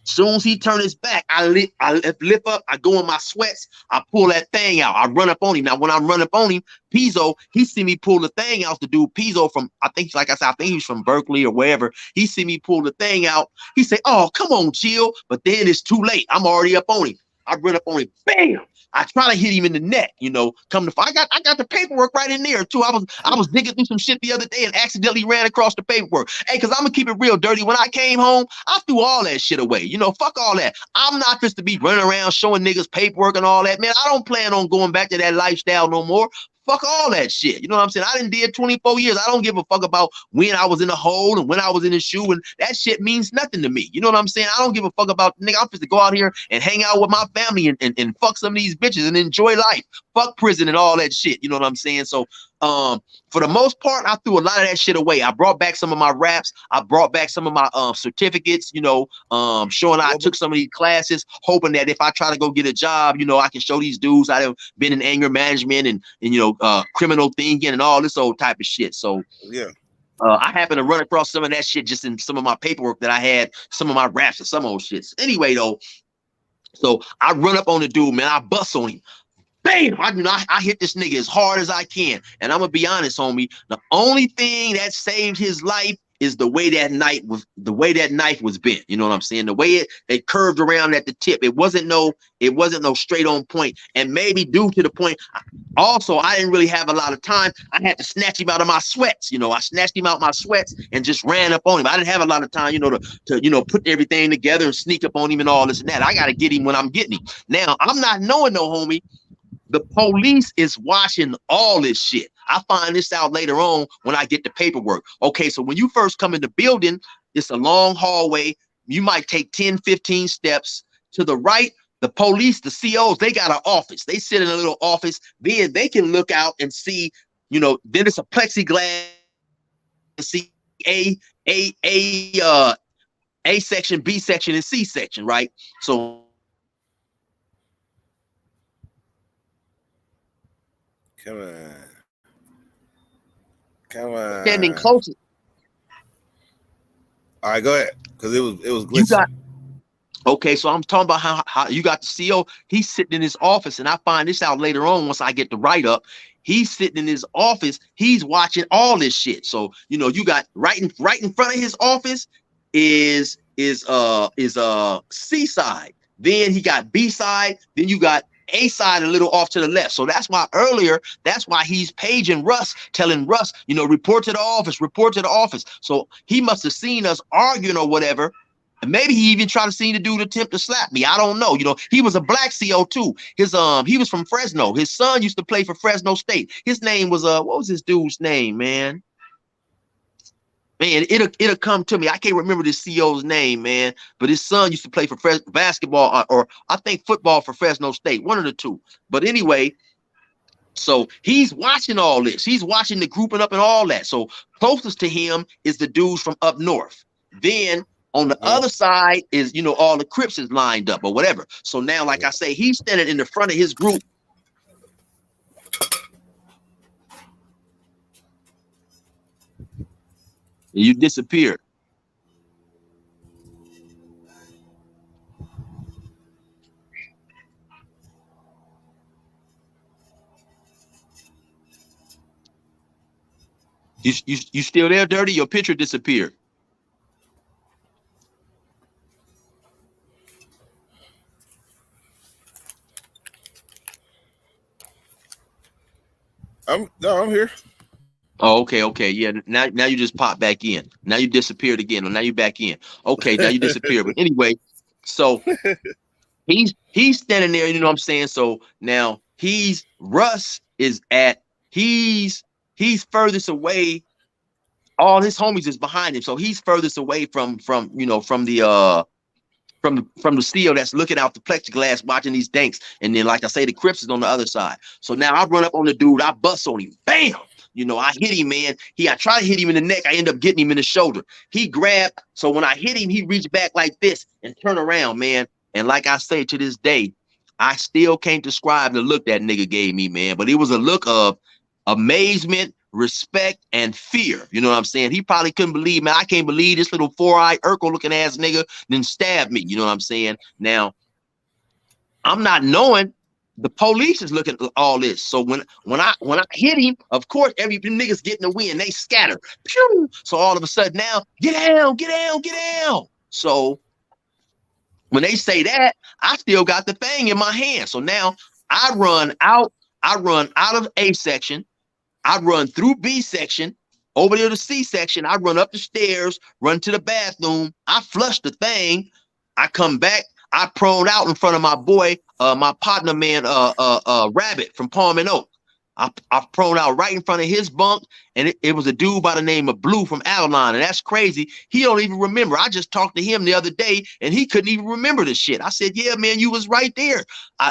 Soon as he turned his back, I lift up, I go in my sweats, I pull that thing out, I run up on him. Now, when I run up on him, Pizzo, he see me pull the thing out. The dude Pizzo from, I think, like I said, I think he's from Berkeley or wherever. He see me pull the thing out. He say, oh, come on, Chill. But then it's too late. I'm already up on him. I run up on him, bam! I try to hit him in the neck, you know. I got the paperwork right in there too. I was digging through some shit the other day and accidentally ran across the paperwork. Hey, cause I'm gonna keep it real dirty. When I came home, I threw all that shit away. You know, fuck all that. I'm not just to be running around showing niggas paperwork and all that, man. I don't plan on going back to that lifestyle no more. Fuck all that shit. You know what I'm saying? I done did 24 years. I don't give a fuck about when I was in the hole and when I was in the shoe, and that shit means nothing to me. You know what I'm saying? I don't give a fuck about, nigga, I'm supposed to go out here and hang out with my family and fuck some of these bitches and enjoy life. Fuck prison and all that shit. You know what I'm saying? So for the most part, I threw a lot of that shit away. I brought back some of my raps. I brought back some of my certificates, you know, showing I took some of these classes, hoping that if I try to go get a job, you know, I can show these dudes I've been in anger management and you know, criminal thinking and all this old type of shit. So yeah. I happened to run across some of that shit just in some of my paperwork that I had, some of my raps and some old shits. Anyway, though, so I run up on the dude, man. I bust on him. Bam! I hit this nigga as hard as I can. And I'm gonna be honest, homie. The only thing that saved his life is the way that knife was bent. You know what I'm saying? The way it curved around at the tip. It wasn't no straight on point. And maybe due to the point, also I didn't really have a lot of time. I had to snatch him out of my sweats. You know, I snatched him out my sweats and just ran up on him. I didn't have a lot of time, you know, to you know, put everything together and sneak up on him and all this and that. I gotta get him when I'm getting him. Now I'm not knowing no homie. The police is watching all this shit. I find this out later on when I get the paperwork. Okay, so when you first come in the building, it's a long hallway. You might take 10, 15 steps to the right. The police, the COs, they got an office. They sit in a little office. Then they can look out and see, you know, then it's a plexiglass and see A section, B section, and C section, right? So Come on. standing closer. All right, go ahead. Because it was glitching. Okay, so I'm talking about how you got the CO. He's sitting in his office, and I find this out later on once I get the write up. He's sitting in his office. He's watching all this shit. So you know, you got right in front of his office is C side. Then he got B side. Then you got A side a little off to the left. So that's why he's paging Russ, telling Russ, you know, report to the office. So he must have seen us arguing or whatever. And maybe he even tried to see the dude attempt to slap me. I don't know. You know, he was a black CO too. He was from Fresno. His son used to play for Fresno State. His name was what was this dude's name, man? Man, it'll come to me. I can't remember this CO's name, man. But his son used to play for basketball or I think football for Fresno State, one of the two. But anyway, so he's watching all this. He's watching the grouping up and all that. So closest to him is the dudes from up north. Then on the other side is, you know, all the Crips is lined up or whatever. So now, like I say, he's standing in the front of his group. You disappeared. You still there, Dirty? Your picture disappeared. I'm here. Oh, okay, yeah. Now you just popped back in. Now you disappeared again. Or now you back in. Okay, now you disappeared. But anyway, so he's standing there. You know what I'm saying? So now Russ is he's furthest away. All his homies is behind him, so he's furthest away from the CO that's looking out the plexiglass watching these danks. And then, like I say, the Crips is on the other side. So now I run up on the dude, I bust on him, bam. You know, I hit him, man. I try to hit him in the neck. I end up getting him in the shoulder. He grabbed. So when I hit him, he reached back like this and turn around, man. And like I say, to this day, I still can't describe the look that nigga gave me, man. But it was a look of amazement, respect, and fear. You know what I'm saying? He probably couldn't believe, man. I can't believe this little four-eyed Urkel looking ass nigga then stabbed me. You know what I'm saying? Now, I'm not knowing. The police is looking at all this. So when I hit him, of course, every niggas getting the wind, they scatter. Pew! So all of a sudden now, get down. So when they say that, I still got the thing in my hand. So now I run out of A section. I run through B section, over there to C section. I run up the stairs, run to the bathroom. I flush the thing. I come back. I prone out in front of my boy, my partner man, Rabbit from Palm and Oak. I prone out right in front of his bunk, and it was a dude by the name of Blue from Avalon, and that's crazy. He don't even remember. I just talked to him the other day, and he couldn't even remember the shit. I said, "Yeah, man, you was right there."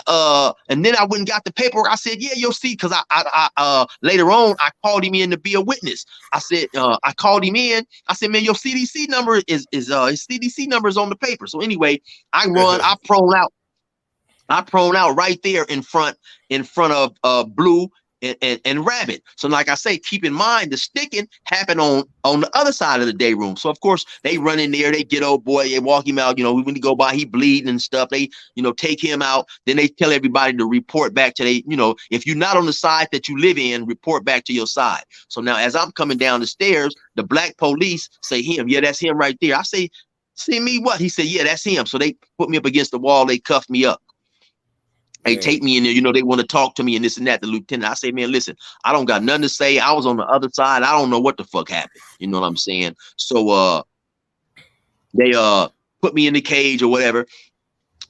And then I went and got the paperwork. I said, "Yeah, you'll see," because I later on I called him in to be a witness. I said, I called him in. I said, "Man, your CDC number is his CDC number is on the paper." So anyway, I prone out right there in front of Blue and Rabbit. So like I say, keep in mind the sticking happened on the other side of the day room. So of course they run in there, they get old boy, they walk him out. When he go by, he bleeding and stuff. They take him out. Then they tell everybody to report back to if you're not on the side that you live in, report back to your side. So now as I'm coming down the stairs, the black police say him. Yeah, that's him right there. I say, see me what? He said, yeah, that's him. So they put me up against the wall. They cuffed me up. They take me in there, they want to talk to me and this and that. The lieutenant, I say, man, listen, I don't got nothing to say. I was on the other side. I don't know what the fuck happened. You know what I'm saying? So they put me in the cage or whatever.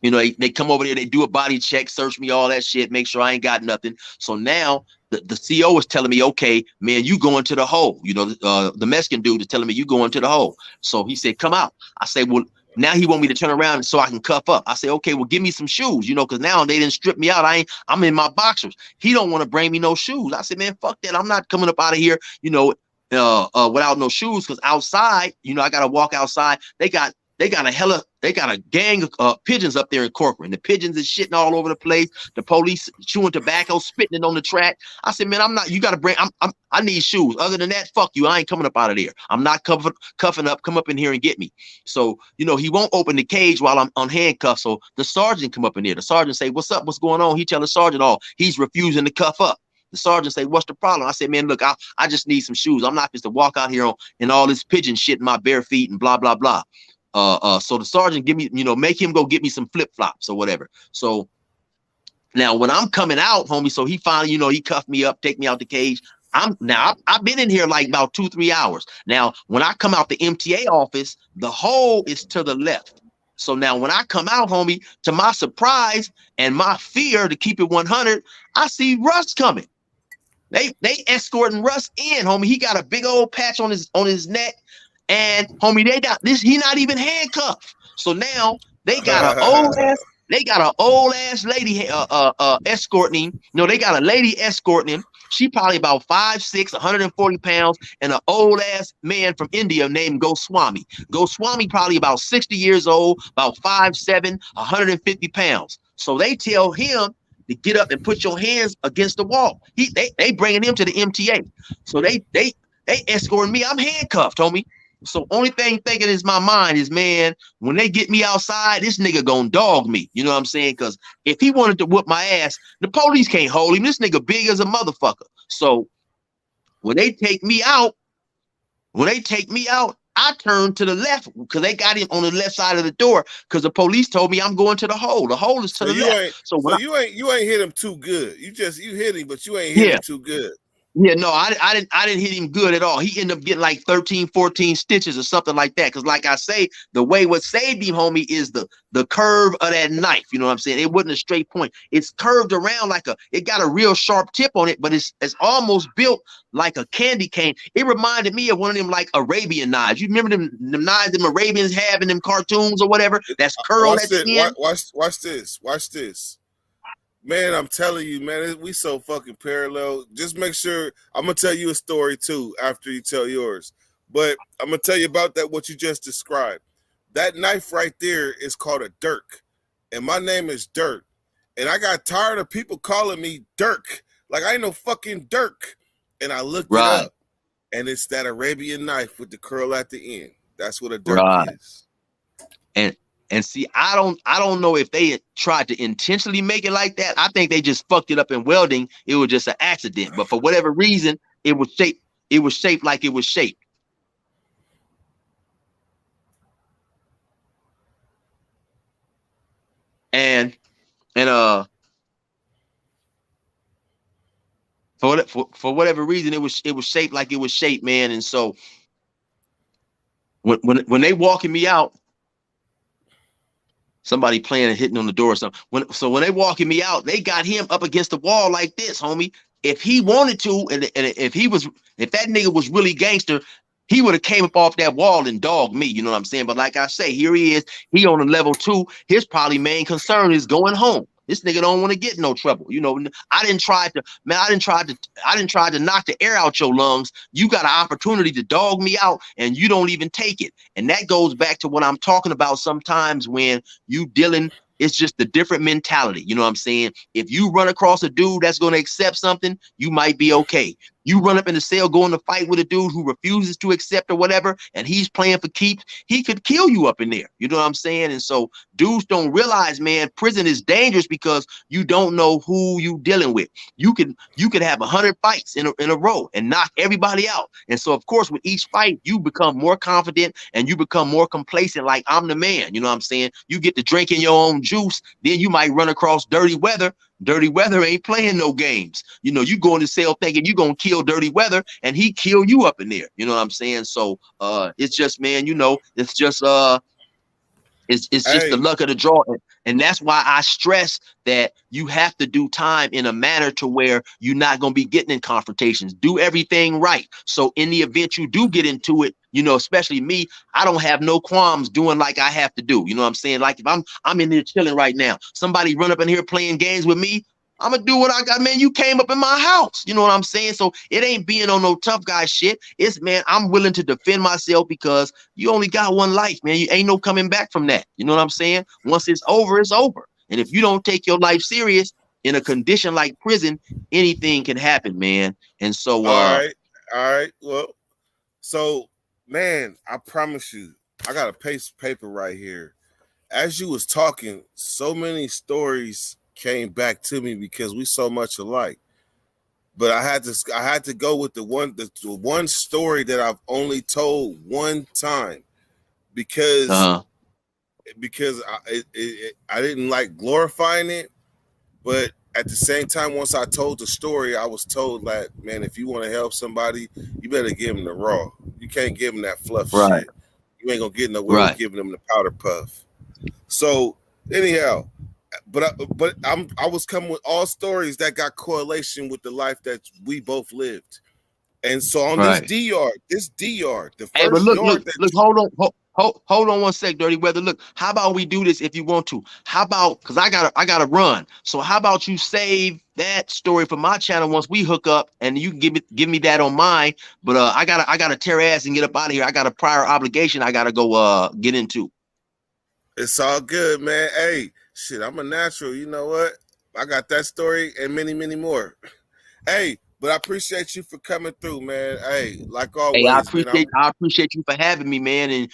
They come over there, they do a body check, search me, all that shit, make sure I ain't got nothing. So now the CO is telling me, okay, man, you going to the hole. The Mexican dude is telling me you going to the hole. So he said, come out. I say, well, now he want me to turn around so I can cuff up. I say, okay, well, give me some shoes, because now they didn't strip me out. I'm in my boxers. He don't want to bring me no shoes. I said, man, fuck that. I'm not coming up out of here, without no shoes. Cause outside, I got to walk outside. They got a gang of pigeons up there in Corcoran. The pigeons is shitting all over the place. The police chewing tobacco, spitting it on the track. I said, man, I need shoes. Other than that, fuck you. I ain't coming up out of there. I'm not cuffing up. Come up in here and get me. So, he won't open the cage while I'm on handcuffs. So the sergeant come up in there. The sergeant say, what's up? What's going on? He tell the sergeant, he's refusing to cuff up. The sergeant say, what's the problem? I said, man, look, I just need some shoes. I'm not just to walk out here in all this pigeon shit in my bare feet and blah, blah, blah. So the sergeant give me, make him go get me some flip flops or whatever. So now when I'm coming out, homie, so he finally, he cuffed me up, take me out the cage. I've been in here like about 2-3 hours. Now, when I come out the MTA office, the hole is to the left. So now when I come out, homie, to my surprise and my fear, to keep it 100, I see Russ coming. They escorting Russ in, homie. He got a big old patch on his neck. And homie, he not even handcuffed. So now they got an old ass lady escorting him. They got a lady escorting him. She probably about 5'6", 140 pounds, and an old ass man from India named Goswami. Goswami probably about 60 years old, about 5'7", 150 pounds. So they tell him to get up and put your hands against the wall. They bringing him to the MTA. So they escorting me. I'm handcuffed, homie. So only thing thinking in my mind is, man, when they get me outside, this nigga gonna dog me. You know what I'm saying? Because if he wanted to whoop my ass, the police can't hold him. This nigga big as a motherfucker. So when they take me out, I turn to the left because they got him on the left side of the door because the police told me I'm going to the hole. The hole is to the left. You ain't hit him too good. You hit him, but you ain't hit him too good. Yeah, no, I didn't hit him good at all. He ended up getting like 13, 14 stitches or something like that. Because like I say, the way what saved him, homie, is the curve of that knife. You know what I'm saying? It wasn't a straight point. It's curved around it got a real sharp tip on it, but it's almost built like a candy cane. It reminded me of one of them like Arabian knives. You remember them knives them Arabians have in them cartoons or whatever? That's curled at the end. Watch this. Man, I'm telling you, man, we so fucking parallel. Just make sure, I'm going to tell you a story too after you tell yours. But I'm going to tell you about what you just described. That knife right there is called a dirk. And my name is Dirk. And I got tired of people calling me Dirk. Like I ain't no fucking Dirk. And I looked it up. And it's that Arabian knife with the curl at the end. That's what a dirk is. And see, I don't know if they tried to intentionally make it like that. I think they just fucked it up in welding. It was just an accident. But for whatever reason, it was shaped like it was shaped. And for whatever reason, it was shaped like it was shaped, man. And so when they walking me out, somebody playing and hitting on the door or something. When they walking me out, they got him up against the wall like this, homie. If he wanted to, and if that nigga was really gangster, he would have came up off that wall and dogged me. You know what I'm saying? But like I say, here he is. He on a level 2. His probably main concern is going home. This nigga don't want to get in no trouble. You know, I didn't try to knock the air out your lungs. You got an opportunity to dog me out and you don't even take it. And that goes back to what I'm talking about sometimes when you dealing. It's just a different mentality. You know what I'm saying? If you run across a dude that's going to accept something, you might be okay. You run up in the cell, going to fight with a dude who refuses to accept or whatever, and he's playing for keeps, he could kill you up in there. You know what I'm saying? And so dudes don't realize, man, prison is dangerous because you don't know who you dealing with. You could have 100 fights in a row and knock everybody out. And so, of course, with each fight, you become more confident and you become more complacent, like I'm the man. You know what I'm saying? You get to drinking your own juice, then you might run across Dirty Weather. Dirty Weather ain't playing no games. You know, you go in the cell thinking you're going to kill Dirty Weather and he kill you up in there. You know what I'm saying? So it's just, man, you know, it's just it's just the luck of the draw. And that's why I stress that you have to do time in a manner to where you're not going to be getting in confrontations. Do everything right. So in the event you do get into it, you know, especially me, I don't have no qualms doing like I have to do. You know what I'm saying? Like if I'm in there chilling right now, somebody run up in here playing games with me, I'm gonna do what I got, man. You came up in my house. You know what I'm saying? So it ain't being on no tough guy shit. It's, man, I'm willing to defend myself because you only got one life, man. You ain't no coming back from that. You know what I'm saying? Once it's over, it's over. And if you don't take your life serious in a condition like prison, anything can happen, man. And so all right. Well, so man, I promise you, I got a piece of paper right here. As you was talking, so many stories came back to me because we so much alike. But I had to go with the one story that I've only told one time because I didn't like glorifying it, but at the same time, once I told the story, I was told that, man, if you want to help somebody, you better give them the raw. You can't give them that fluff shit. You ain't gonna get nowhere with giving them the powder puff. So anyhow, but I was coming with all stories that got correlation with the life that we both lived. And so on this DR, the first look, hold on one sec, Dirty Weather. Look, how about we do this if you want to? How about, because I gotta run. So how about you save that story for my channel once we hook up, and you can give me that on mine. But I gotta tear ass and get up out of here. I got a prior obligation I gotta go get into. It's all good, man. Hey, shit, I'm a natural. You know what? I got that story and many, many more. Hey, but I appreciate you for coming through, man. Hey, like always. Hey, I appreciate you for having me, man. And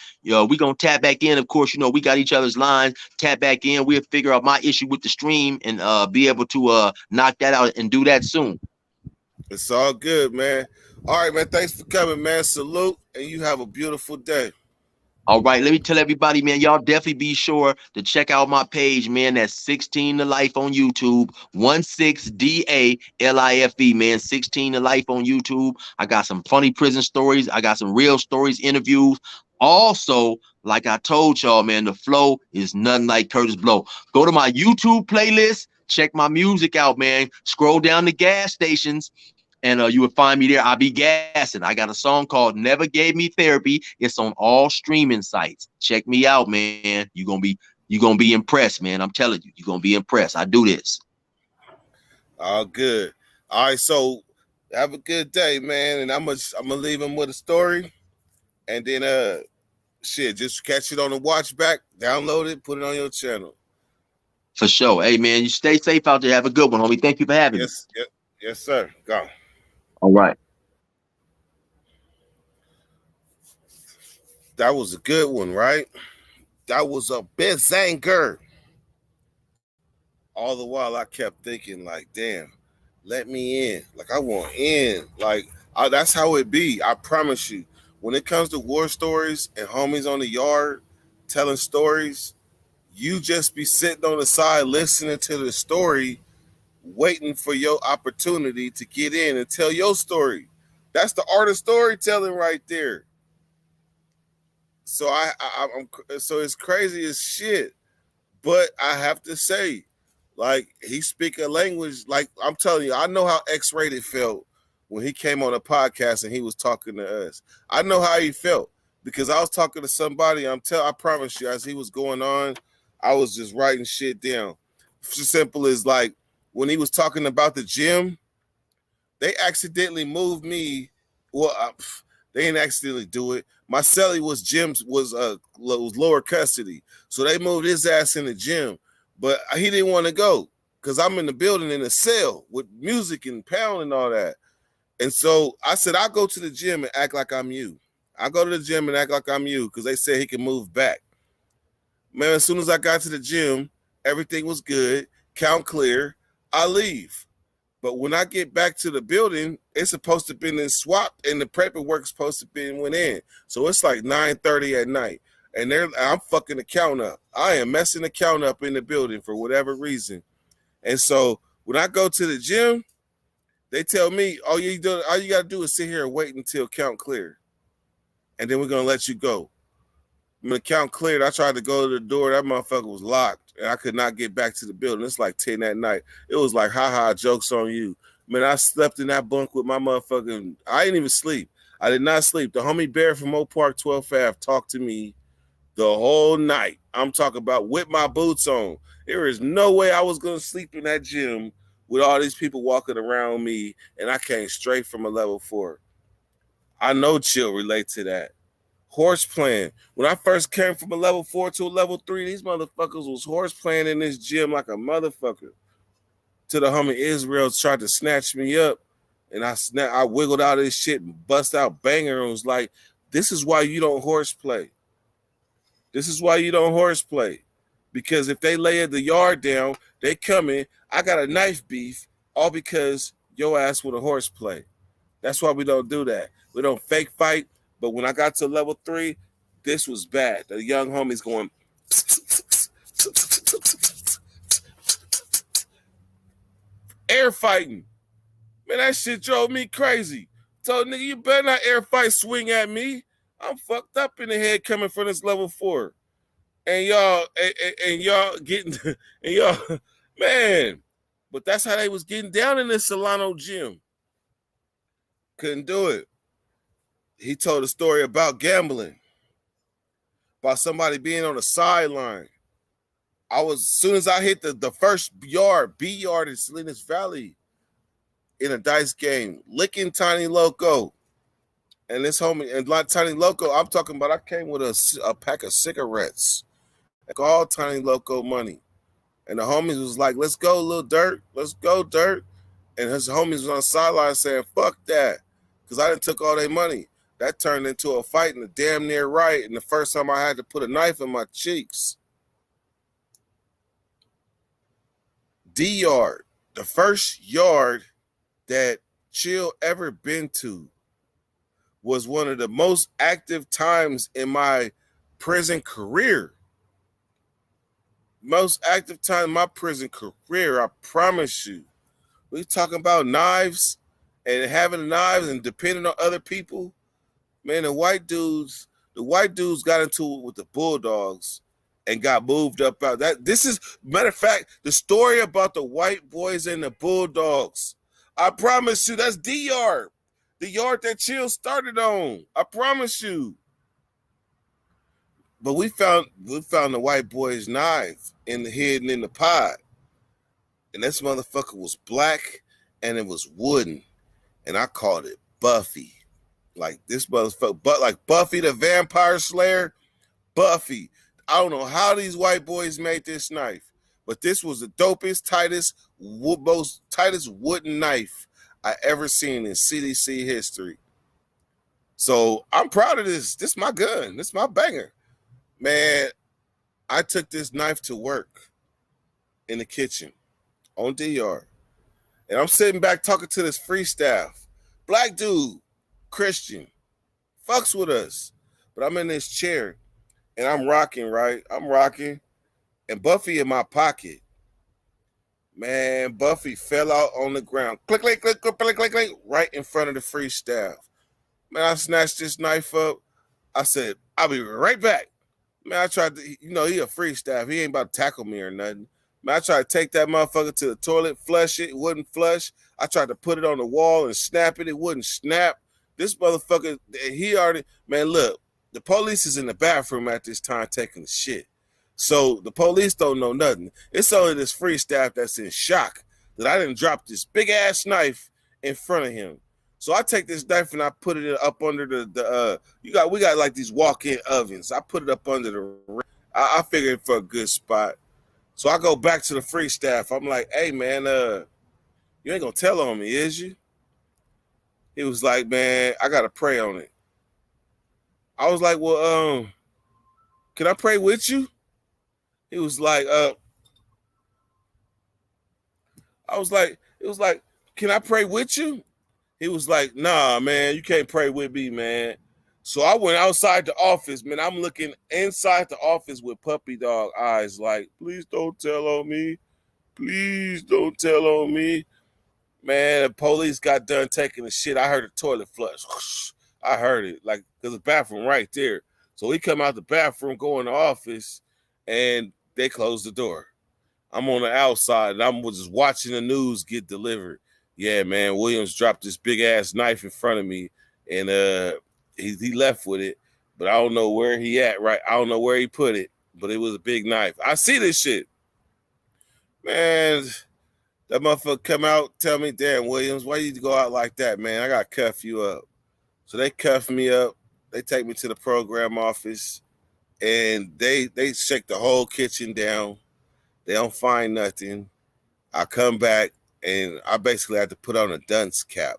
we gonna tap back in. Of course, you know, we got each other's lines. Tap back in. We'll figure out my issue with the stream and be able to knock that out and do that soon. It's all good, man. All right, man. Thanks for coming, man. Salute, and you have a beautiful day. All right, let me tell everybody, man, y'all definitely be sure to check out my page, man. That's 16 to Life on YouTube, 16DALIFE, man. 16 to Life on YouTube. I got some funny prison stories. I got some real stories, interviews. Also, like I told y'all, man, the flow is nothing like Kurtis Blow. Go to my YouTube playlist, check my music out, man. Scroll down the gas stations, and you will find me there. I'll be gassing. I got a song called Never Gave Me Therapy. It's on all streaming sites. Check me out, man. You're gonna be impressed, man. I'm telling you, you're gonna be impressed. I do this. All good. All right, so have a good day, man. And I'm gonna leave him with a story. And then just catch it on the watch back, download it, put it on your channel. For sure. Hey, man, you stay safe out there. Have a good one, homie. Thank you for having me. Yes, sir. Go. All right. That was a good one, right? That was a banger. All the while I kept thinking, like, damn, let me in. Like, I want in. Like, that's how it be. I promise you. When it comes to war stories and homies on the yard telling stories, you just be sitting on the side listening to the story waiting for your opportunity to get in and tell your story. That's the art of storytelling right there. So I'm so it's crazy as shit. But I have to say, like, he speak a language, like I'm telling you, I know how X-Rated felt when he came on a podcast and he was talking to us. I know how he felt because I was talking to somebody. I promise you, as he was going on, I was just writing shit down. It's as simple as like when he was talking about the gym, they accidentally moved me. Well, they didn't accidentally do it. My celly was lower custody, so they moved his ass in the gym, but he didn't want to go because I'm in the building in a cell with music and pound and all that. And so I said, I'll go to the gym and act like I'm you. I go to the gym and act like I'm you because they said he can move back. Man, as soon as I got to the gym, everything was good. Count clear. I leave. But when I get back to the building, it's supposed to be swapped and the paperwork's supposed to be went in. So it's like 9:30 at night. And I'm fucking the count up. I am messing the count up in the building for whatever reason. And so when I go to the gym, they tell me, all you gotta do is sit here and wait until count clear. And then we're gonna let you go. When the count cleared, I tried to go to the door. That motherfucker was locked, and I could not get back to the building. It's like 10 at night. It was like, ha, joke's on you. Man, I slept in that bunk with my motherfucking... I didn't even sleep. I did not sleep. The homie Bear from Oak Park 12th Ave talked to me the whole night. I'm talking about with my boots on. There is no way I was going to sleep in that gym with all these people walking around me, and I came straight from a level 4. I know Chill relate to that. Horse playing. When I first came from a level 4 to a level 3, these motherfuckers was horse playing in this gym like a motherfucker. Till the homie Israel tried to snatch me up, and I wiggled out of this shit and bust out banger and was like, this is why you don't horse play. This is why you don't horse play. Because if they lay the yard down, they come in, I got a knife beef, all because your ass with a horse play. That's why we don't do that. We don't fake fight. But when I got to level 3, this was bad. The young homies going air fighting. Man, that shit drove me crazy. Told nigga, you better not air fight swing at me. I'm fucked up in the head coming from this level 4. And y'all getting and y'all, man. But that's how they was getting down in this Solano gym. Couldn't do it. He told a story about gambling, about somebody being on the sideline. As soon as I hit the first yard, B yard in Salinas Valley in a dice game, licking Tiny Loco. And this homie, and like Tiny Loco, I'm talking about I came with a pack of cigarettes, like all Tiny Loco money. And the homies was like, let's go, Lil Dirt. Let's go, Dirt. And his homies was on the sideline saying, fuck that, because I done took all their money. That turned into a fight in the damn near right. And the first time I had to put a knife in my cheeks. D-Yard, the first yard that Chill ever been to, was one of the most active times in my prison career. Most active time in my prison career, I promise you. We talking about knives and having knives and depending on other people. Man, the white dudes got into it with the Bulldogs and got moved up out. This is, matter of fact, the story about the white boys and the Bulldogs. I promise you, that's D-Yard. The yard that Chill started on. I promise you. But we found the white boy's knife hidden in the pot. And this motherfucker was black and it was wooden. And I called it Buffy. Like this motherfucker, but like Buffy the Vampire Slayer, Buffy. I don't know how these white boys made this knife, but this was the dopest, most tightest wooden knife I ever seen in CDC history. So I'm proud of this. This is my gun. This is my banger. Man, I took this knife to work in the kitchen on D-Yard. And I'm sitting back talking to this free staff. Black dude, Christian, fucks with us. But I'm in this chair and I'm rocking, right? I'm rocking. And Buffy in my pocket. Man, Buffy fell out on the ground. Click, click, click, click, click, click, click, right in front of the free staff. Man, I snatched this knife up. I said, I'll be right back. Man, I tried to, he a free staff. He ain't about to tackle me or nothing. Man, I tried to take that motherfucker to the toilet, flush it. It wouldn't flush. I tried to put it on the wall and snap it. It wouldn't snap. This motherfucker, man, look, the police is in the bathroom at this time taking shit. So the police don't know nothing. It's only this free staff that's in shock that I didn't drop this big ass knife in front of him. So I take this knife and I put it up under we got like these walk-in ovens. I put it up under the, I figured for a good spot. So I go back to the free staff. I'm like, hey man, you ain't gonna tell on me, is you? He was like, man, I gotta pray on it. I was like, well, can I pray with you? He was like, it was like, can I pray with you? He was like, nah, man, you can't pray with me, man. So I went outside the office, man. I'm looking inside the office with puppy dog eyes, like, please don't tell on me. Please don't tell on me. Man, the police got done taking the shit. I heard the toilet flush. I heard it, like, there's a bathroom right there. So we come out the bathroom, go in the office, and they closed the door. I'm on the outside, and I'm just watching the news get delivered. Yeah, man, Williams dropped this big-ass knife in front of me, and he left with it, but I don't know where he at, right? I don't know where he put it, but it was a big knife. I see this shit. Man, that motherfucker come out, tell me, damn, Williams, why you go out like that, man? I got to cuff you up. So they cuff me up. They take me to the program office, and they shake the whole kitchen down. They don't find nothing. I come back, and I basically had to put on a dunce cap.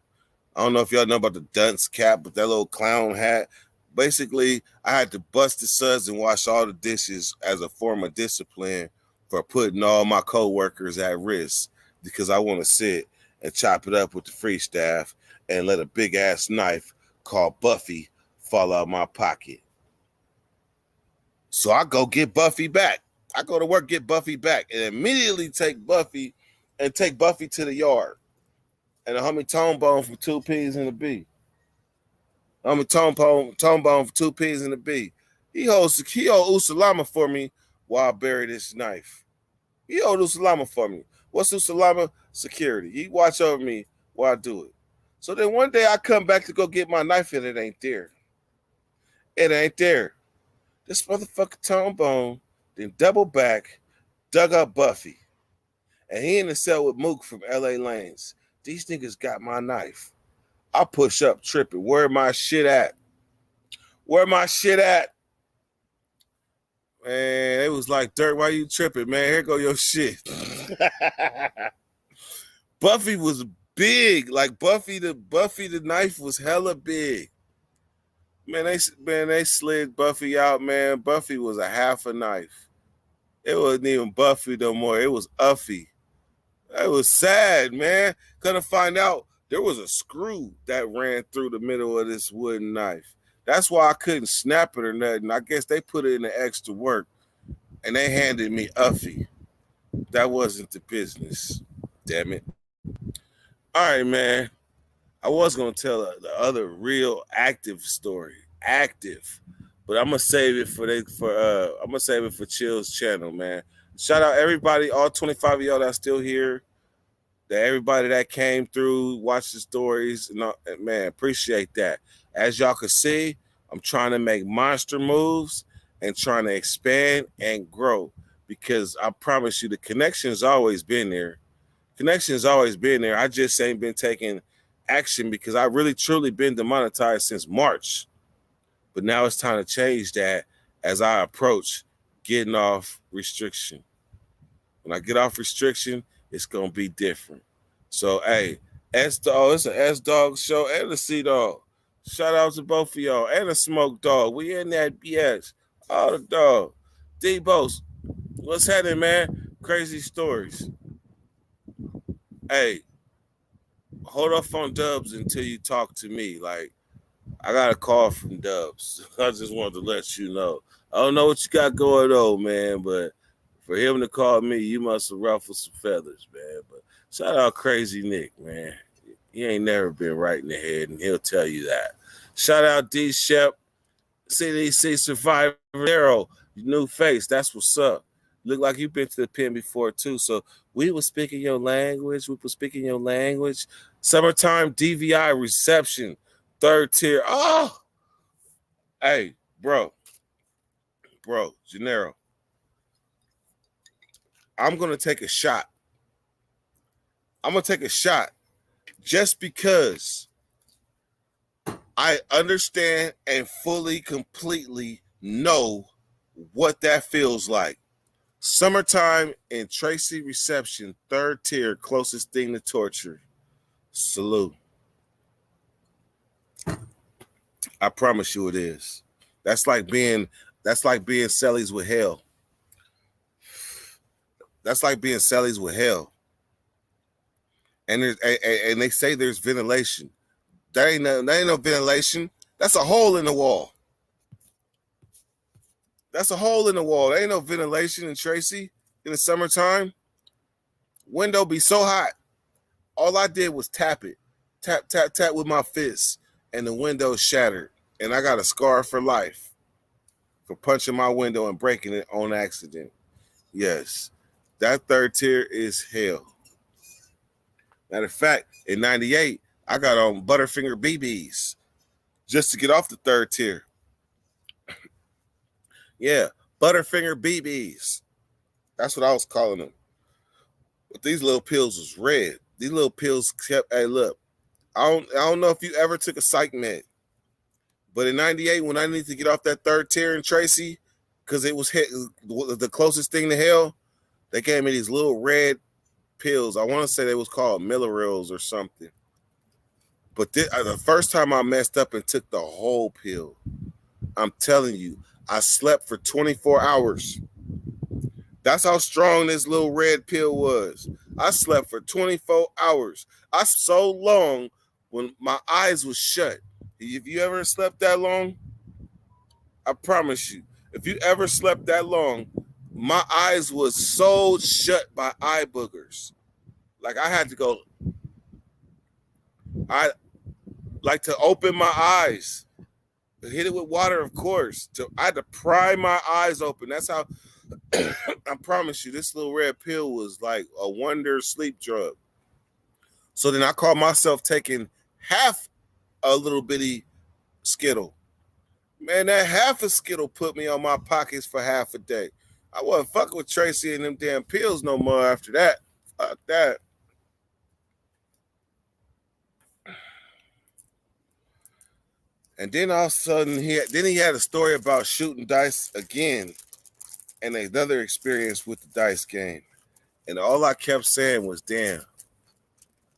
I don't know if y'all know about the dunce cap, but that little clown hat. Basically, I had to bust the suds and wash all the dishes as a form of discipline for putting all my coworkers at risk, because I want to sit and chop it up with the free staff and let a big-ass knife called Buffy fall out of my pocket. So I go get Buffy back. I go to work, get Buffy back, and immediately take Buffy to the yard. And the homie Tone Bone from 2 P's and a B. Homie Tone Bone from 2 P's and a B. He owed Usalama for me while I bury this knife. He owed Usalama for me. What's Usalama? Security. He watch over me while I do it. So then one day I come back to go get my knife and it ain't there. It ain't there. This motherfucker Tone Bone then double back, dug up Buffy. And he in the cell with Mook from LA Lanes. These niggas got my knife. I push up tripping. Where my shit at? Where my shit at? Man, it was like, Dirt, why you tripping, man? Here go your shit. Buffy was big. Like Buffy the knife was hella big. Man, they slid Buffy out, man. Buffy was a half a knife. It wasn't even Buffy no more. It was Uffy. It was sad, man. Couldn't find out there was a screw that ran through the middle of this wooden knife. That's why I couldn't snap it or nothing. I guess they put it in the extra work, and they handed me Uffy. That wasn't the business. Damn it. All right, man. I was gonna tell the other real active story, but I'm gonna save it for Chill's channel, man. Shout out everybody, all 25 of y'all that's still here. That everybody that came through, watched the stories, and man, appreciate that. As y'all can see, I'm trying to make monster moves and trying to expand and grow, because I promise you, the connection's always been there. I just ain't been taking action because I really truly been demonetized since March. But now it's time to change that as I approach getting off restriction. When I get off restriction, it's gonna be different. So hey, it's an S Dog show and a C Dog. Shout out to both of y'all and a Smoke Dog. We in that BX. All the dog. D-Bos, what's happening, man? Crazy stories. Hey, hold off on Dubs until you talk to me. Like, I got a call from Dubs. I just wanted to let you know. I don't know what you got going on, man, but For him to call me, you must have ruffled some feathers, man. But shout out Crazy Nick, man. He ain't never been right in the head, and he'll tell you that. Shout out D Shep, CDC Survivor, Arrow, new face. That's what's up. Look like you've been to the pen before too. So we were speaking your language. Summertime DVI reception, 3rd tier. Oh, hey, bro, Gennaro. I'm gonna take a shot. Just because I understand and fully, completely know what that feels like. Summertime and Tracy reception, 3rd tier, closest thing to torture. Salute. I promise you it is. That's like being Sellies with hell. And they say there's ventilation. That ain't no ventilation. That's a hole in the wall. There ain't no ventilation in Tracy in the summertime. Window be so hot. All I did was tap it. Tap with my fist. And the window shattered. And I got a scar for life for punching my window and breaking it on accident. Yes. That 3rd tier is hell. Matter of fact, in 98, I got on Butterfinger BBs just to get off the 3rd tier. Yeah, Butterfinger BBs. That's what I was calling them. But these little pills was red. These little pills kept, hey, look, I don't know if you ever took a psych med, but in 98, when I needed to get off that 3rd tier in Tracy, because it was the closest thing to hell, they gave me these little red pills. I want to say they was called Millerils or something. But the first time I messed up and took the whole pill, I'm telling you, I slept for 24 hours. That's how strong this little red pill was. I slept for 24 hours. I so long when my eyes was shut. If you ever slept that long, I promise you, if you ever slept that long, my eyes was so shut by eye boogers. Like I had to go, I like to open my eyes, hit it with water, of course. I had to pry my eyes open. That's how, I promise you, this little red pill was like a wonder sleep drug. So then I called myself taking half a little bitty Skittle. Man, that half a Skittle put me on my pockets for half a day. I wasn't fucking with Tracy and them damn pills no more after that. Fuck that. And then all of a sudden, he had a story about shooting dice again and another experience with the dice game. And all I kept saying was, damn,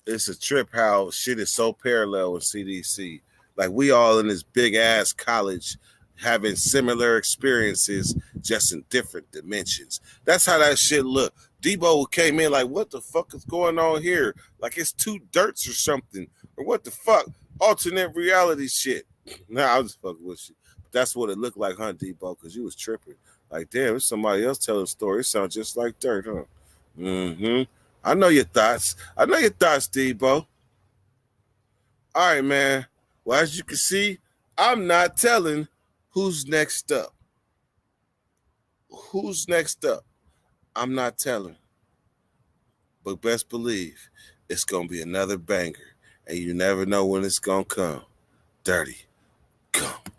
it's a trip how shit is so parallel with CDC. Like we all in this big ass college having similar experiences, just in different dimensions. That's how that shit looked. Debo came in like, what the fuck is going on here? Like it's 2 dirts or something. Or what the fuck? Alternate reality shit. Nah, I was fucking with you. But that's what it looked like, huh, Debo? Because you was tripping. Like, damn, it's somebody else telling a story. It sounds just like dirt, huh? Mm-hmm. I know your thoughts. Debo. All right, man. Well, as you can see, I'm not telling who's next up. I'm not telling. But best believe it's going to be another banger. And you never know when it's going to come. Dirty. Come.